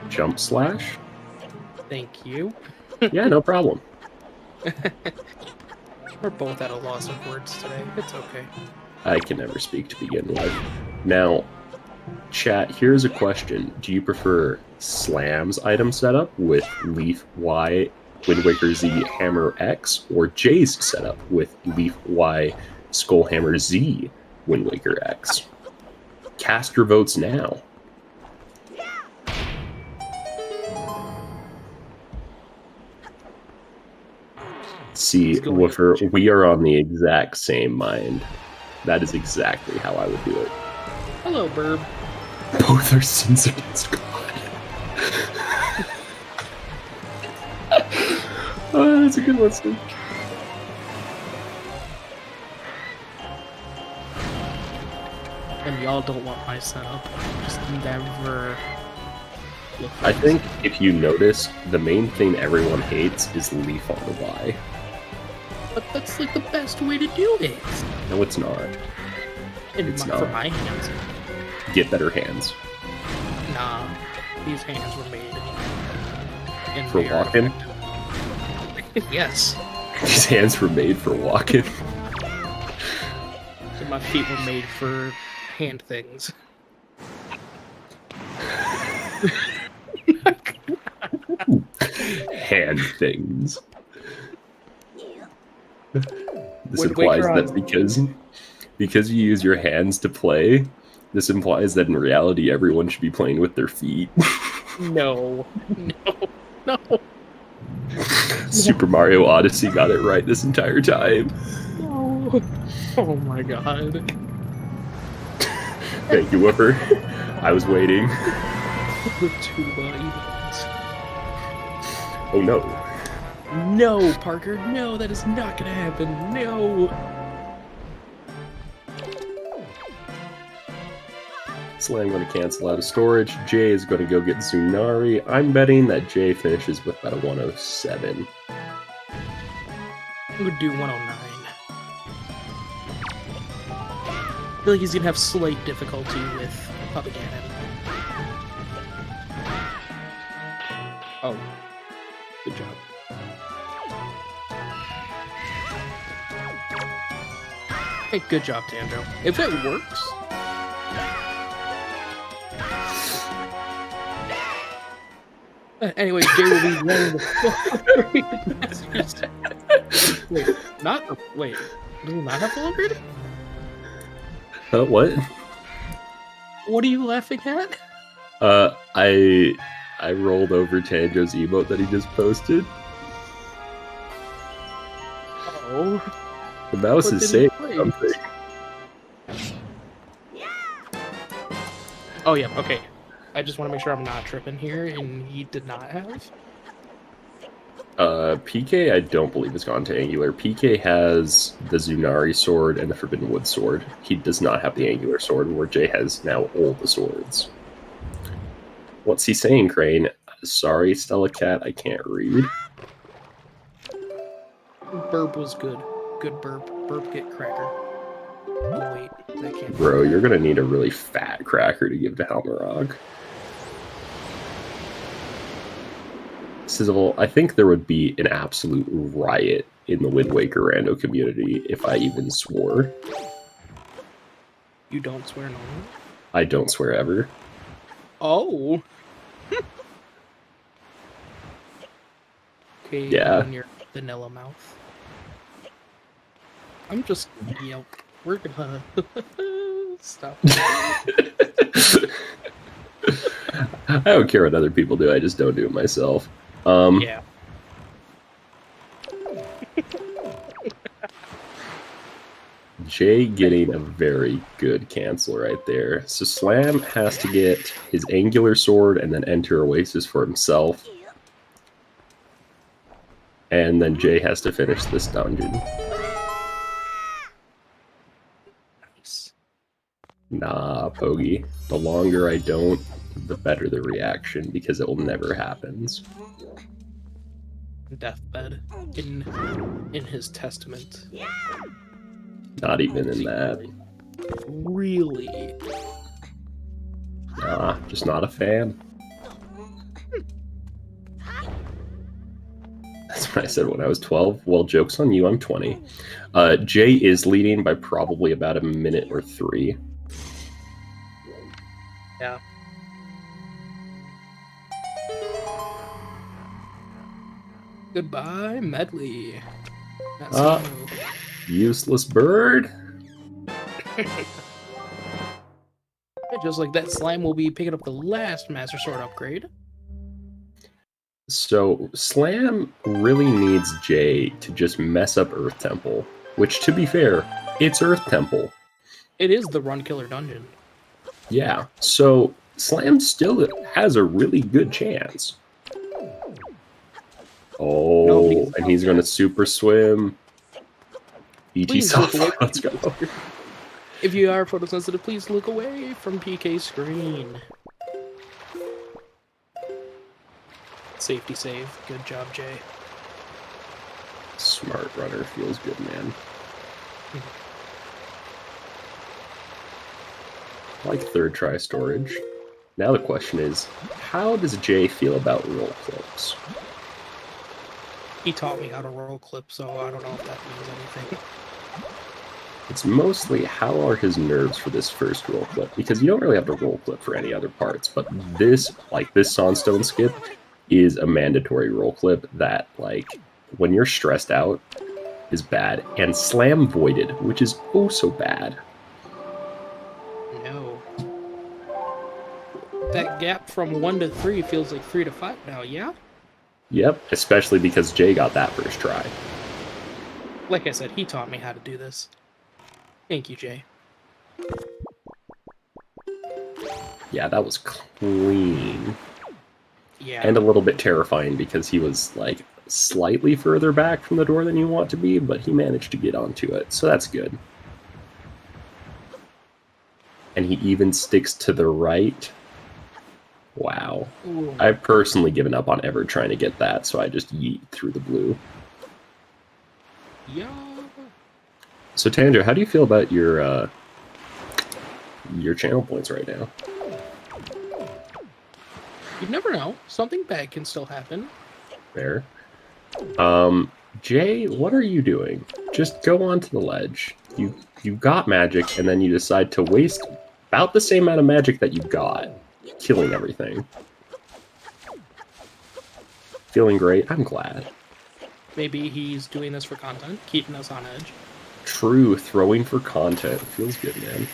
Jump slash? Thank you. Yeah, no problem. We're both at a loss of words today. It's okay. I can never speak to begin with. Now, chat, here's a question. Do you prefer Slam's item setup with Leaf Y, Wind Waker Z, Hammer X, or Jay's setup with Leaf Y, Skullhammer Z, Wind Waker X? Cast your votes now. See, Woofer, we are on the exact same mind. That is exactly how I would do it. Hello, Burb. Both are sins against God. Oh, that's a good one, Steve. And y'all don't want my setup. Just never look for I think if you notice, the main thing everyone hates is Leaf on the Y. But that's like the best way to do it. No, it's not. It's not. For my hands. Get better hands. Nah. These hands were made in For their walking? effect. Yes. These hands were made for walking. So my feet were made for hand things. Hand things. This Wind implies Waker that because you use your hands to play, this implies that in reality everyone should be playing with their feet. No. No. Super Mario Odyssey got it right this entire time. No. Oh my god. Thank you, Whooper. I was waiting. The tuba events. Oh no. No, Parker. No, that is not gonna happen. No. Slam going to cancel out of storage. Jay is going to go get Zunari. I'm betting that Jay finishes with about a 107. I'm gonna do 109. I feel like he's gonna have slight difficulty with Papa Ganon. Oh. Good job. Hey, good job, Tanjo. If it works... Anyways, Jay will be running the Masters. Wait, wait. Does he not have full upgrade? What? What are you laughing at? I rolled over Tanjo's emote that he just posted. Oh. The mouse What is did saying he play? something. Oh yeah, okay. I just want to make sure I'm not tripping here, and he did not have. PK I don't believe has gone to Angular. PK has the Zunari sword and the Forbidden Wood sword. He does not have the Angular sword, where Jay has now all the swords. What's he saying, Crane? Sorry, Stella Cat, I can't read. Burp was good. Good burp. Burp get cracker. Oh wait, that can't. Bro, you're gonna need a really fat cracker to give to Halmarog. Sizzle, I think there would be an absolute riot in the Wind Waker rando community if I even swore. You don't swear normally? I don't swear ever. Oh. Okay, Yeah. in your vanilla mouth. I'm just, yep. We're gonna stop. I don't care what other people do, I just don't do it myself. Yeah. Jay getting a very good cancel right there. So Slam has to get his Angular sword and then enter Oasis for himself. And then Jay has to finish this dungeon. Nice. Nah, Pogi. The longer I don't, the better the reaction, because it will never happens. Deathbed. In his testament. Not even in that. Really? Nah, just not a fan. That's what I said when I was 12. Well, joke's on you, I'm 20. Jay is leading by probably about a minute or 3. Yeah. Goodbye, Medley. That's Useless bird. just like that, Slime will be picking up the last Master Sword upgrade. So, Slam really needs Jay to just mess up Earth Temple. Which, to be fair, it's Earth Temple. It is the Run Killer Dungeon. Yeah, so Slam still has a really good chance. Oh, Nobody's and he's going to super swim. EG Please look away. soft. Let's go. If you are photosensitive, please look away from PK's screen. Safety save. Good job, Jay. Smart runner feels good, man. I like third try storage. Now the question is, how does Jay feel about roll clips? He taught me how to roll clip, so I don't know if that means anything. It's mostly how are his nerves for this first roll clip, because you don't really have to roll clip for any other parts, but this, like this Sandstone skip, is a mandatory roll clip that, like, when you're stressed out, is bad. And Slam Voided, which is oh so bad. No. That gap from 1 to 3 feels like 3 to 5 now, yeah? Yep, especially because Jay got that first try. Like I said, he taught me how to do this. Thank you, Jay. Yeah, that was clean. Yeah. And a little bit terrifying because he was, like, slightly further back from the door than you want to be, but he managed to get onto it, so that's good. And he even sticks to the right. Wow. Ooh. I've personally given up on ever trying to get that, so I just yeet through the blue. Yeah. So Tanja, how do you feel about your channel points right now? You never know. Something bad can still happen. Fair. Jay, what are you doing? Just go onto the ledge. You got magic, and then you decide to waste about the same amount of magic that you got, killing everything. Feeling great? I'm glad. Maybe he's doing this for content, keeping us on edge. True, throwing for content. Feels good, man.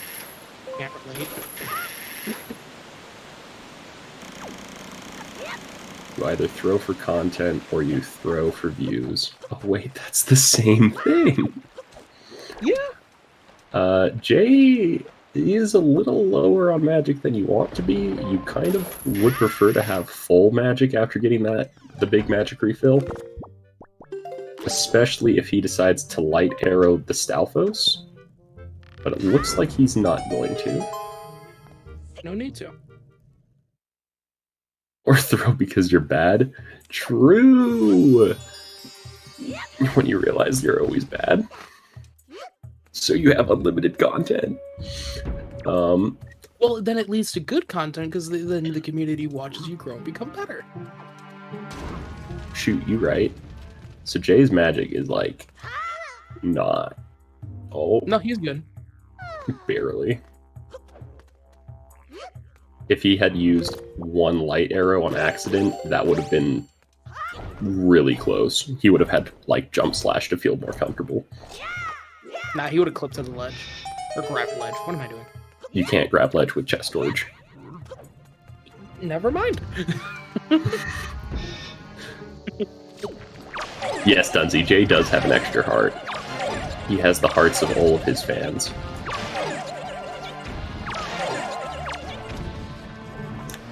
Can't relate. You either throw for content or you throw for views. Oh wait, that's the same thing! Yeah! Jay is a little lower on magic than you want to be. You kind of would prefer to have full magic after getting the big magic refill. Especially if he decides to light arrow the Stalfos. But it looks like he's not going to. No need to. Or throw because you're bad. True! When you realize you're always bad. So you have unlimited content. Well, then it leads to good content, because then the community watches you grow and become better. Shoot, you right. So Jay's magic is, like, not... Oh. No, he's good. Barely. If he had used one light arrow on accident, that would have been really close. He would have had to, like, jump slash to feel more comfortable. Nah, he would have clipped to the ledge. Or grabbed ledge. What am I doing? You can't grab ledge with chest storage. Never mind. Yes, Dunsey, Jay does have an extra heart. He has the hearts of all of his fans.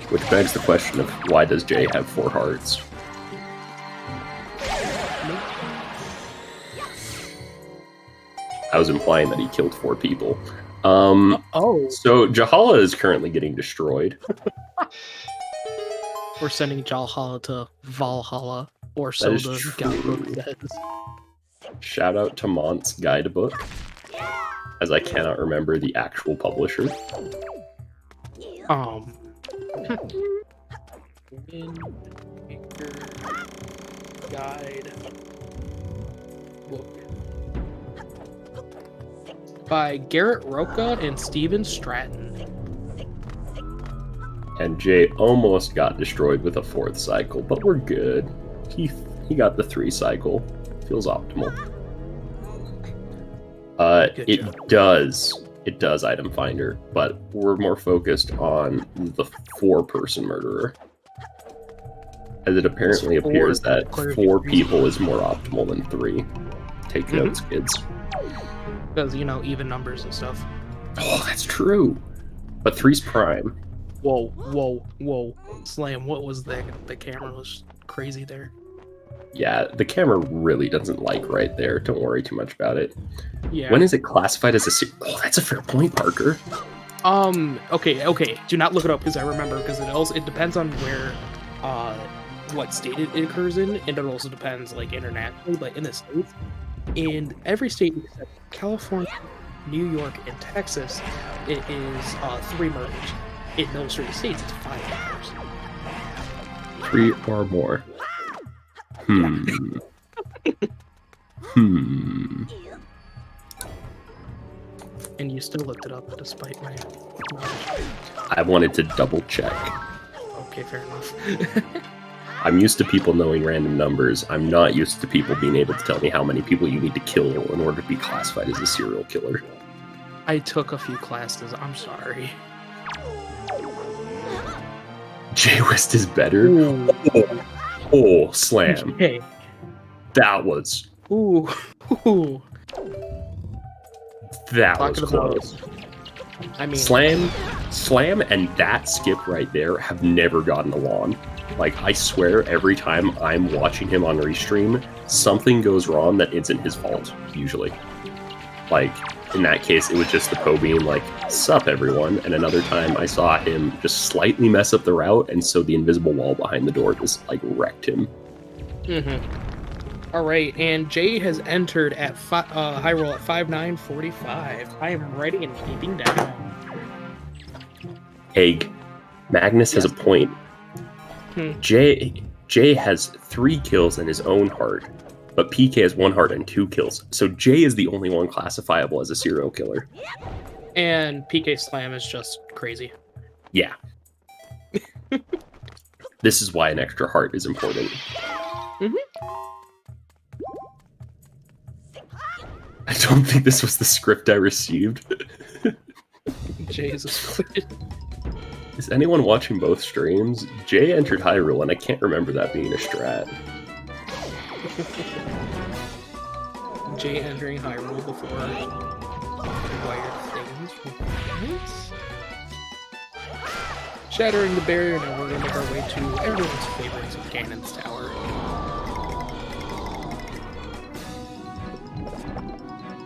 Which begs the question of why does Jay have 4 hearts? I was implying that he killed 4 people. Oh. So Jahala is currently getting destroyed. We're sending Jalhala to Valhalla, or so the guidebook says. Shout out to Mont's guidebook, as I cannot remember the actual publisher. Windmaker Guide Book by Garrett Roca and Steven Stratton. And Jay almost got destroyed with a 4th cycle, but we're good. He got the 3 cycle. Feels optimal. It does item finder, but we're more focused on the 4-person murderer. As it apparently appears that 4 people is more optimal than 3. Take notes, kids. Because, you know, even numbers and stuff. Oh, that's true. But 3's prime. Whoa, whoa, whoa. Slam, what was that? The camera was crazy there. Yeah, the camera really doesn't like right there. Don't worry too much about it. Yeah. When is it classified as a... Oh, that's a fair point, Parker. Okay. Do not look it up, because I remember, because it depends on where, what state it occurs in, and it also depends, like, internationally, but in the States, in every state except California, New York, and Texas, it is 3 murders. In those three states, it's $5. 3 or more. And you still looked it up despite my knowledge. I wanted to double check. Okay, fair enough. I'm used to people knowing random numbers. I'm not used to people being able to tell me how many people you need to kill in order to be classified as a serial killer. I took a few classes. I'm sorry. Jwiste is better. Oh, slam. Okay. That was. Ooh. That was close. I mean, Slam, and that skip right there have never gotten along. Like, I swear, every time I'm watching him on Restream, something goes wrong that isn't his fault, usually. Like, in that case, it was just the Poe being like, sup, everyone, and another time I saw him just slightly mess up the route, and so the invisible wall behind the door just, like, wrecked him. Alright, and Jay has entered at high roll at 5-9-45. I am ready and keeping down. Egg. Magnus has a point. Jay has 3 kills in his own heart, but PK has 1 heart and 2 kills. So Jay is the only one classifiable as a serial killer. And PK Slam is just crazy. Yeah. This is why an extra heart is important. I don't think this was the script I received. Jay is a squid. Is anyone watching both streams? Jay entered Hyrule, and I can't remember that being a strat. Jay entering Hyrule before wired things. Shattering the barrier, now we're going to make our way to everyone's favorites, Ganon's Tower.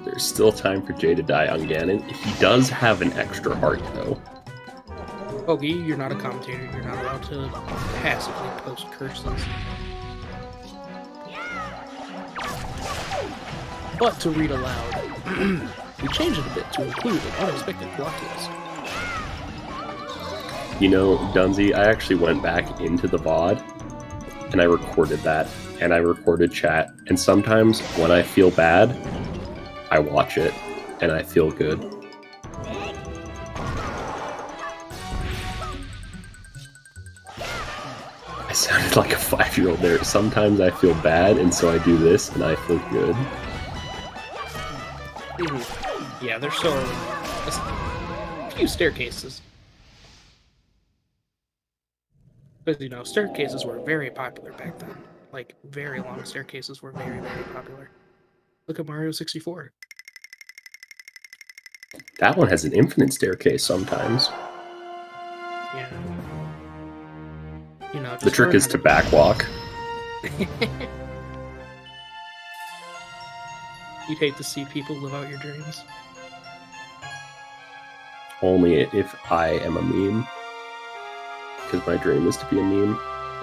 There's still time for Jay to die on Ganon. He does have an extra heart, though. Ogie, you're not a commentator. You're not allowed to passively post curses. But to read aloud, we changed it a bit to include an unexpected plot twist. You know, Dunzy, I actually went back into the VOD, and I recorded that, and I recorded chat, and sometimes when I feel bad, I watch it, and I feel good. I sounded like a 5-year-old there. Sometimes I feel bad, and so I do this, and I feel good. Yeah, there's so a few staircases. Because, you know, staircases were very popular back then. Like, very long staircases were very, very popular. Look at Mario 64. That one has an infinite staircase sometimes. Yeah. You know, the trick is to backwalk. You'd hate to see people live out your dreams. Only if I am a meme. Because my dream is to be a meme.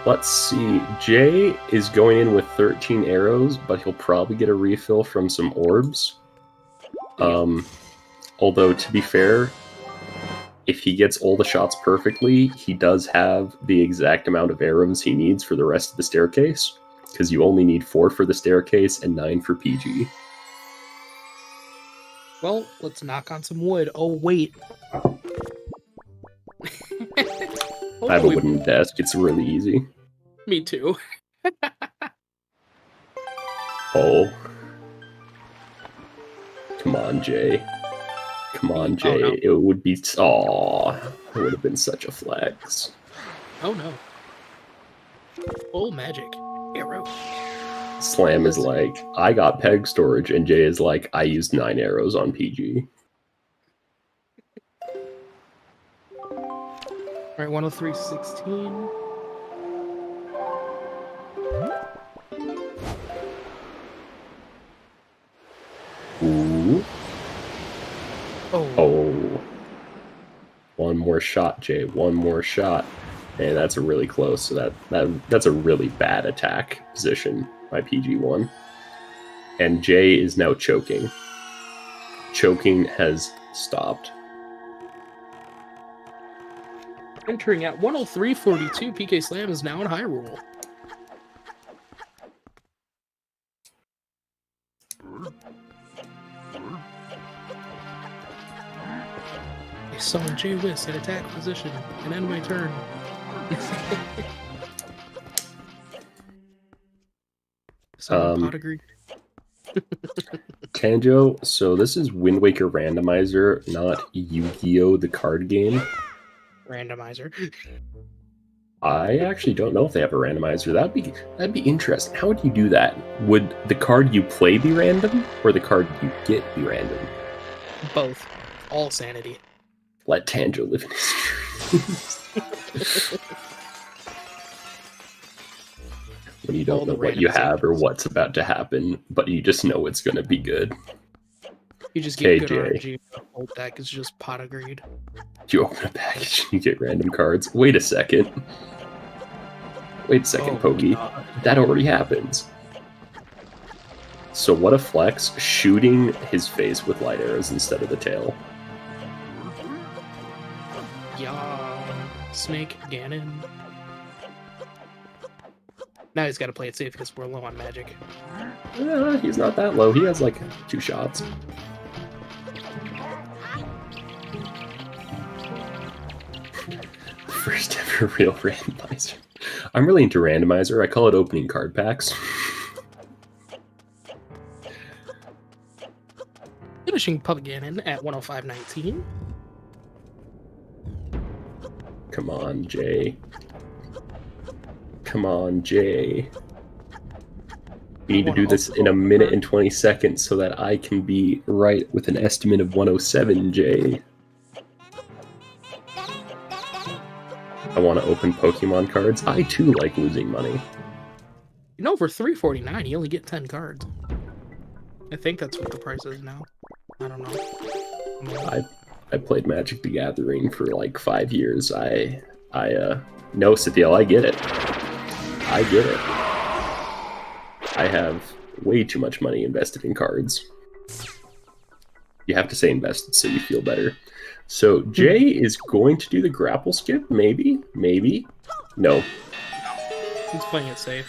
Let's see. Jay is going in with 13 arrows, but he'll probably get a refill from some orbs. Although, to be fair, if he gets all the shots perfectly, he does have the exact amount of arrows he needs for the rest of the staircase. Because you only need 4 for the staircase and 9 for PG. Well, let's knock on some wood. Oh, wait. I have a wooden desk. It's really easy. Me too. Oh. Come on, Jay. Come on, Jay. Oh, no. It would be... Aw. It would have been such a flex. Oh, no. Full magic. Arrow. Slam is like, I got peg storage, and Jay is like, I used 9 arrows on PG. Alright, 103.16. Ooh. Oh. One more shot, Jay. One more shot. And that's a really close. So that's a really bad attack position by PG1. And Jay is now choking. Choking has stopped. Entering at 103.42, PK Slam is now in Hyrule. I summon jwiste at attack position and end my turn. Pot agreed. Tanjo, so this is Wind Waker Randomizer, not Yu-Gi-Oh! The card game. Randomizer. I actually don't know if they have a randomizer. That'd be interesting. How would you do that? Would the card you play be random, or the card you get be random? Both. All sanity. Let Tanjo live in his dreams. When you don't know what you have or what's about to happen, but you just know it's going to be good. You just get good RNG. The whole deck is just pot agreed. You open a package and you get random cards. Wait a second. Pokey. God. That already happens. So what a flex, shooting his face with light arrows instead of the tail. Yeah, Snake Ganon. Now he's got to play it safe because we're low on magic. He's not that low. He has like 2 shots. First ever real randomizer. I'm really into randomizer. I call it opening card packs. Finishing Puppet Ganon at 105.19. Come on, Jay. Come on, Jay. You need to do this in 1 minute and 20 seconds so that I can be right with an estimate of 107, Jay. I want to open Pokemon cards. I too like losing money. You know, for $3.49, you only get 10 cards. I think that's what the price is now. I don't know. I played Magic the Gathering for like 5 years. No, Sathiel, I get it. I get it. I have way too much money invested in cards. You have to say invested so you feel better. So Jay is going to do the grapple skip, maybe? Maybe? No. He's playing it safe.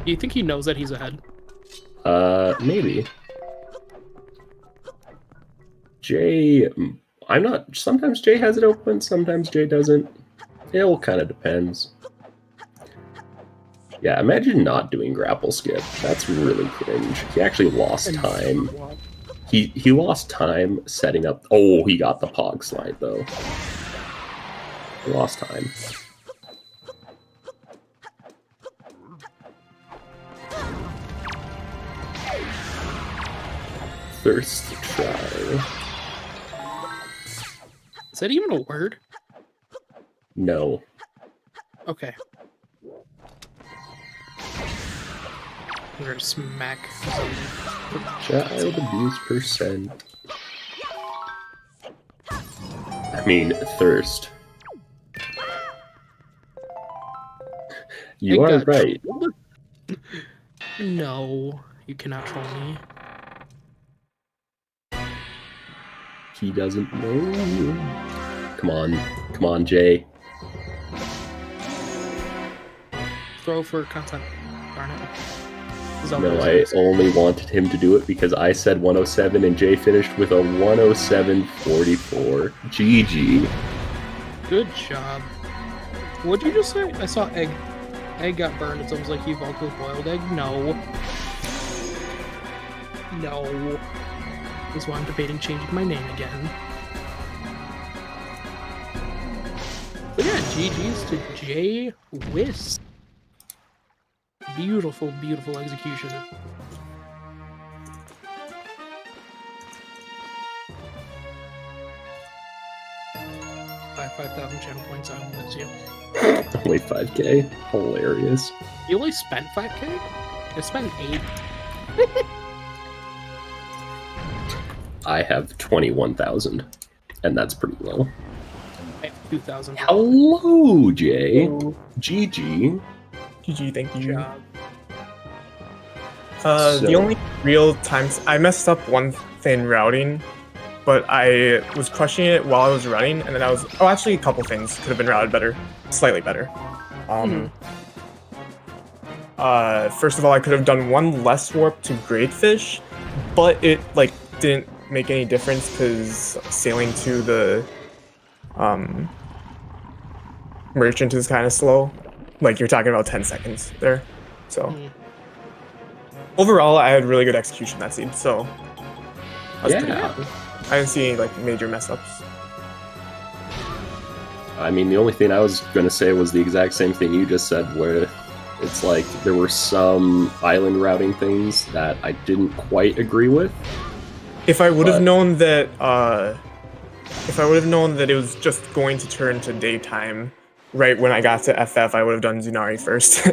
Do you think he knows that he's ahead? Maybe. Jay, I'm not... Sometimes Jay has it open, sometimes Jay doesn't. It all kind of depends. Yeah, imagine not doing grapple skip. That's really cringe. He actually lost time. He lost time setting up... Oh, he got the Pog slide, though. He lost time. First try. Is that even a word? No. Okay. I'm gonna smack child abuse percent. I mean, thirst. You are right. No, you cannot troll me. He doesn't know. Come on, Jay. Throw for content. Darn it. No, I only wanted him to do it because I said 107 and Jay finished with a 107.44. GG. Good job. What'd you just say? I saw egg. Egg got burned. It's almost like he evolved with boiled egg. No. No. That's why I'm debating changing my name again. But yeah, GG's to jwiste. Beautiful, beautiful execution. By 5,000 channel points, I will miss you. Only 5k? Hilarious. You only spent 5k? I spent 8. I have 21,000, and that's pretty low. I have 2,000. Hello, Jay. Hello. GG. GG, thank you. Good job. The only real times I messed up one thing routing. but I was crushing it while I was running, and then I was... Oh, actually, a couple things could have been routed better. Slightly better. First of all, I could have done one less warp to Great Fish, but it, like, didn't make any difference because sailing to the merchant is kind of slow. Like, you're talking about 10 seconds there. So overall, I had really good execution that scene, so I was pretty happy. I didn't see any like major mess ups. I mean, the only thing I was going to say was the exact same thing you just said, where it's like there were some island routing things that I didn't quite agree with. If I would have known that, it was just going to turn to daytime right when I got to FF, I would have done Zunari first.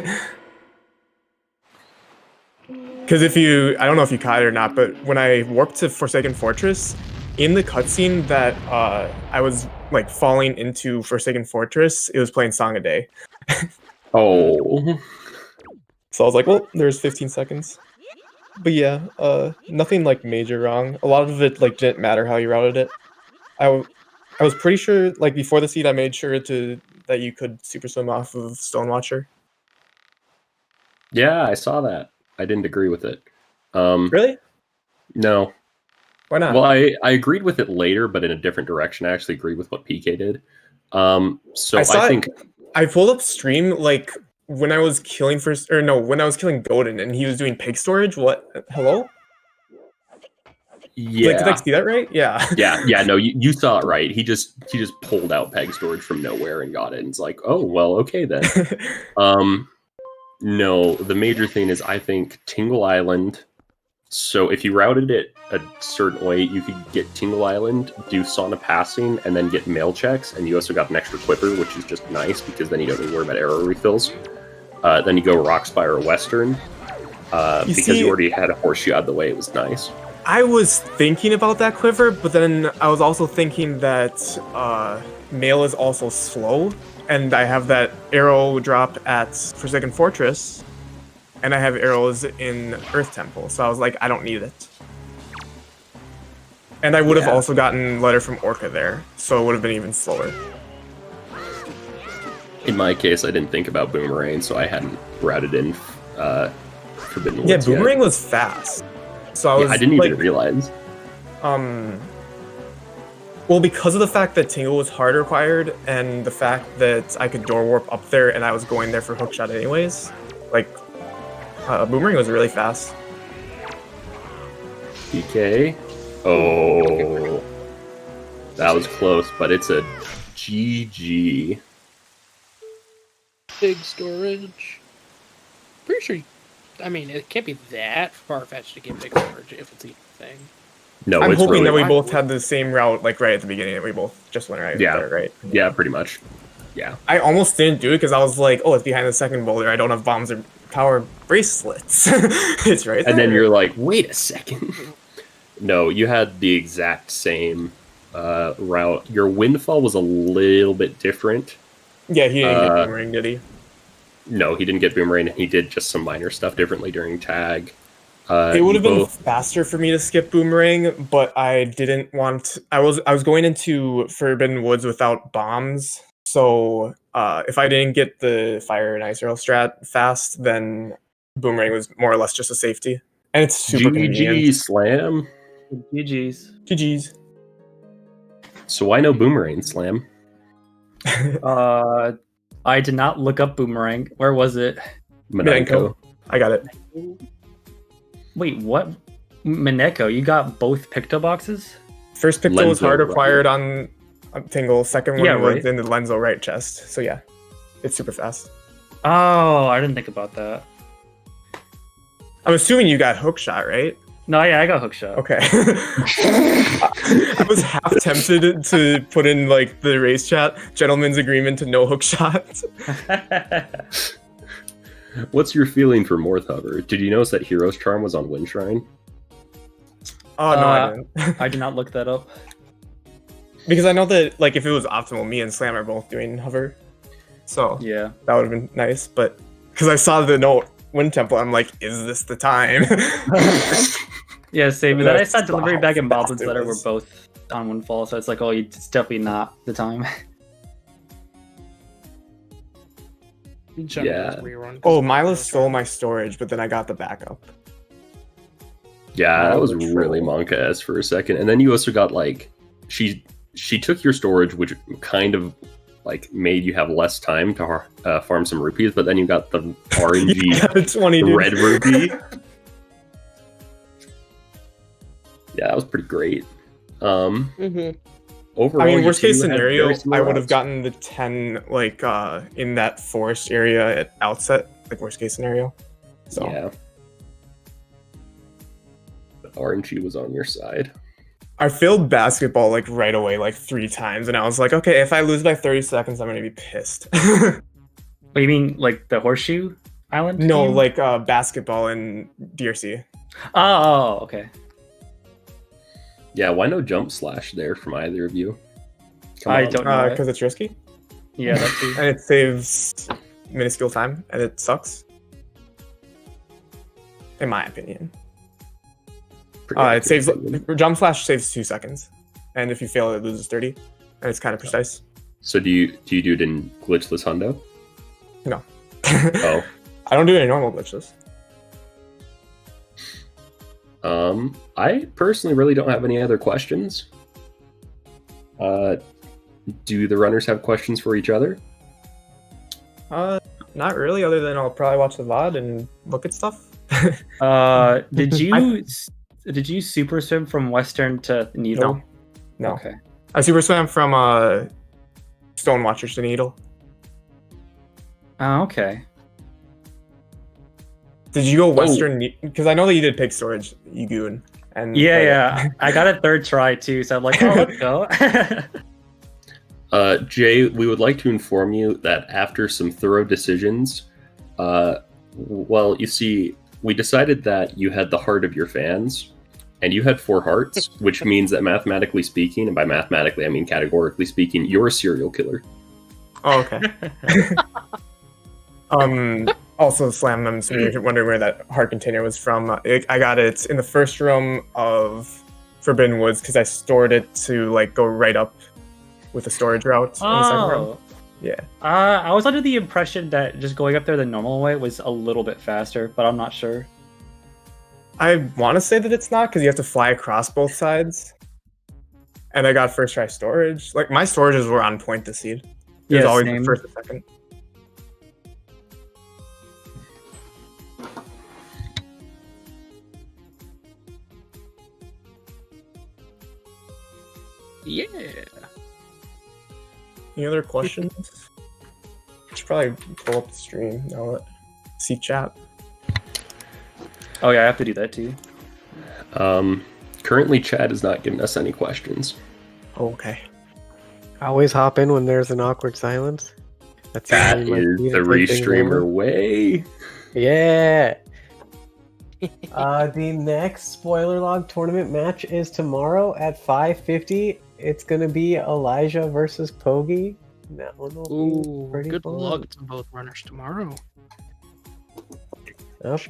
Because I don't know if you caught it or not, but when I warped to Forsaken Fortress, in the cutscene that I was like falling into Forsaken Fortress, it was playing Song a Day. Oh. So I was like, well, there's 15 seconds. But yeah, nothing like major wrong. A lot of it like didn't matter how you routed it. I was pretty sure, like before the seed, I made sure that you could super swim off of Stonewatcher. Yeah, I saw that. I didn't agree with it. Really? No. Why not? Well, I agreed with it later, but in a different direction. I actually agreed with what PK did. So I think I pulled up stream like when I was killing when I was killing Godin and he was doing pig storage. What? Hello? Yeah. Like, did I see that right? Yeah. Yeah. No, you saw it right. He just pulled out peg storage from nowhere and got it. And it's like, oh well, okay then. No, the major thing is I think Tingle Island. So if you routed it a certain way, you could get Tingle Island, do Sauna Passing, and then get mail checks, and you also got an extra Quiver, which is just nice because then you don't need to worry about arrow refills. Then you go Rockspire Western, because you already had a horseshoe out of the way. It was nice. I was thinking about that Quiver, but then I was also thinking that mail is also slow, and I have that arrow drop at Forsaken Fortress, and I have arrows in Earth Temple, so I was like, I don't need it. And I would have also gotten Letter from Orca there, so it would have been even slower. In my case, I didn't think about Boomerang, so I hadn't routed in Forbidden Woods. Yeah, Boomerang was fast. So I didn't even realize. Well, because of the fact that Tingle was hard required, and the fact that I could door warp up there, and I was going there for hookshot anyways, like, Boomerang was really fast. PK. Oh, that was close, but it's a GG. Big storage. Pretty sure. I mean, it can't be that far-fetched to get big storage if it's even a thing. No, I'm hoping really that we both had the same route, like right at the beginning, and we both just went right there, right? Yeah, pretty much. Yeah. I almost didn't do it because I was like, oh, it's behind the second boulder. I don't have bombs or power bracelets. It's right there. And then you're like, wait a second. No, you had the exact same route. Your Windfall was a little bit different. Yeah, he didn't get Boomerang, did he? No, he didn't get Boomerang. He did just some minor stuff differently during tag. It would have been faster for me to skip Boomerang, but I didn't want... I was going into Forbidden Woods without bombs, so if I didn't get the Fire and Ice Arrow strat fast, then Boomerang was more or less just a safety. And it's super convenient. GG, Slam. GG's. So why no Boomerang, Slam? I did not look up Boomerang. Where was it? Mineko. I got it. Wait, what? Mineko, you got both Picto boxes? First Picto was hard required on Tingle. Second one was in the Lenzo right chest. So yeah, it's super fast. Oh, I didn't think about that. I'm assuming you got hookshot, right? No, yeah, I got hookshot. Okay. I was half tempted to put in like the race chat, gentleman's agreement to no hookshot. What's your feeling for Morth Hover? Did you notice that Hero's Charm was on Wind Shrine? Oh, no, I didn't. I did not look that up. Because I know that, like, if it was optimal, me and Slam are both doing Hover. So, yeah, that would have been nice. But, because I saw the note, Wind Temple, I'm like, is this the time? Yeah, same. But then I saw Delivery Bag and Baldwin Center were both on one fall, so it's like, oh, it's definitely not the time. General rerun. Oh, Milo stole my storage, but then I got the backup. Yeah, that was the really troll. Monka-esque for a second. And then you also got like she took your storage, which kind of like made you have less time to farm some rupees, but then you got the RNG Yeah, the 20, dude. red rupee. Yeah, that was pretty great. Overall, I mean, you worst case two had scenario, very similar I would have routes. gotten the 10 like in that forest area at outset, like worst case scenario. So Yeah. But RNG was on your side. I failed basketball like right away, like 3 times, and I was like, okay, if I lose by 30 seconds, I'm gonna be pissed. What do you mean, like the Horseshoe Island? No, game? like basketball in DRC. Oh, okay. Yeah, why no jump slash there from either of you? I don't know. Because it's risky Yeah, that's true. and it saves minuscule time, and it sucks. In my opinion. It saves jump slash saves 2 seconds, and if you fail, it loses 30, and it's kind of precise. So do you do it in glitchless hundo? No, Oh, I don't do any normal glitches. I personally really don't have any other questions. Do the runners have questions for each other? Not really. Other than I'll probably watch the VOD and look at stuff. Did you super swim from Western to Needle? No. Okay. I super swam from Stonewatchers to Needle. Oh, okay. Did you go Western? Because I know that you did pick storage, you goon. And Yeah. I got a third try too, so I'm like, oh, let's go. Jay, we would like to inform you that after some thorough decisions, well, you see, we decided that you had the heart of your fans, and you had 4 hearts, which means that mathematically speaking, and by mathematically I mean categorically speaking, you're a serial killer. Oh, okay. Also, Slam, I'm assuming you're wondering where that heart container was from. I got it in the first room of Forbidden Woods because I stored it to like go right up with the storage route in the second room. Yeah. I was under the impression that just going up there the normal way was a little bit faster, but I'm not sure. I want to say that it's not because you have to fly across both sides. And I got first try storage. Like my storages were on point this seed. It was Yeah, always same. the first and second. Yeah. Any other questions? I should probably pull up the stream now that see chat. Oh yeah, I have to do that too. Currently, Chad has not given us any questions. Oh, okay. I always hop in when there's an awkward silence. That's That usually my is key the to take things restreamer over. way. Yeah. The next spoiler log tournament match is tomorrow at 5:50. It's gonna be Elijah versus Pogi. That one will be Ooh, pretty good fun. luck to both runners tomorrow. Yep.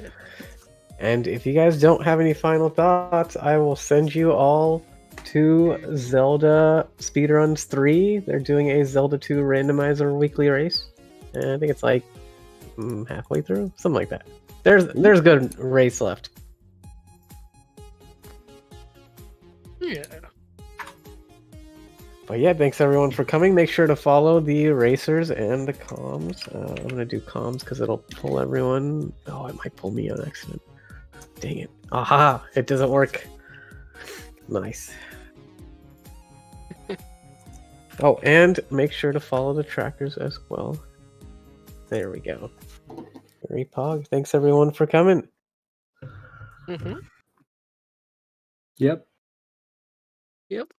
And if you guys don't have any final thoughts, I will send you all to Zelda Speedruns 3. They're doing a Zelda 2 randomizer weekly race. And I think it's like halfway through, something like that. There's good race left. Yeah. But yeah, thanks everyone for coming. Make sure to follow the racers and the comms. I'm gonna do comms because it'll pull everyone. Oh, it might pull me on accident. Dang it. Aha! It doesn't work. Nice. Oh, and make sure to follow the trackers as well. There we go. Very pog. Thanks everyone for coming. Mm-hmm. Yep. Yep.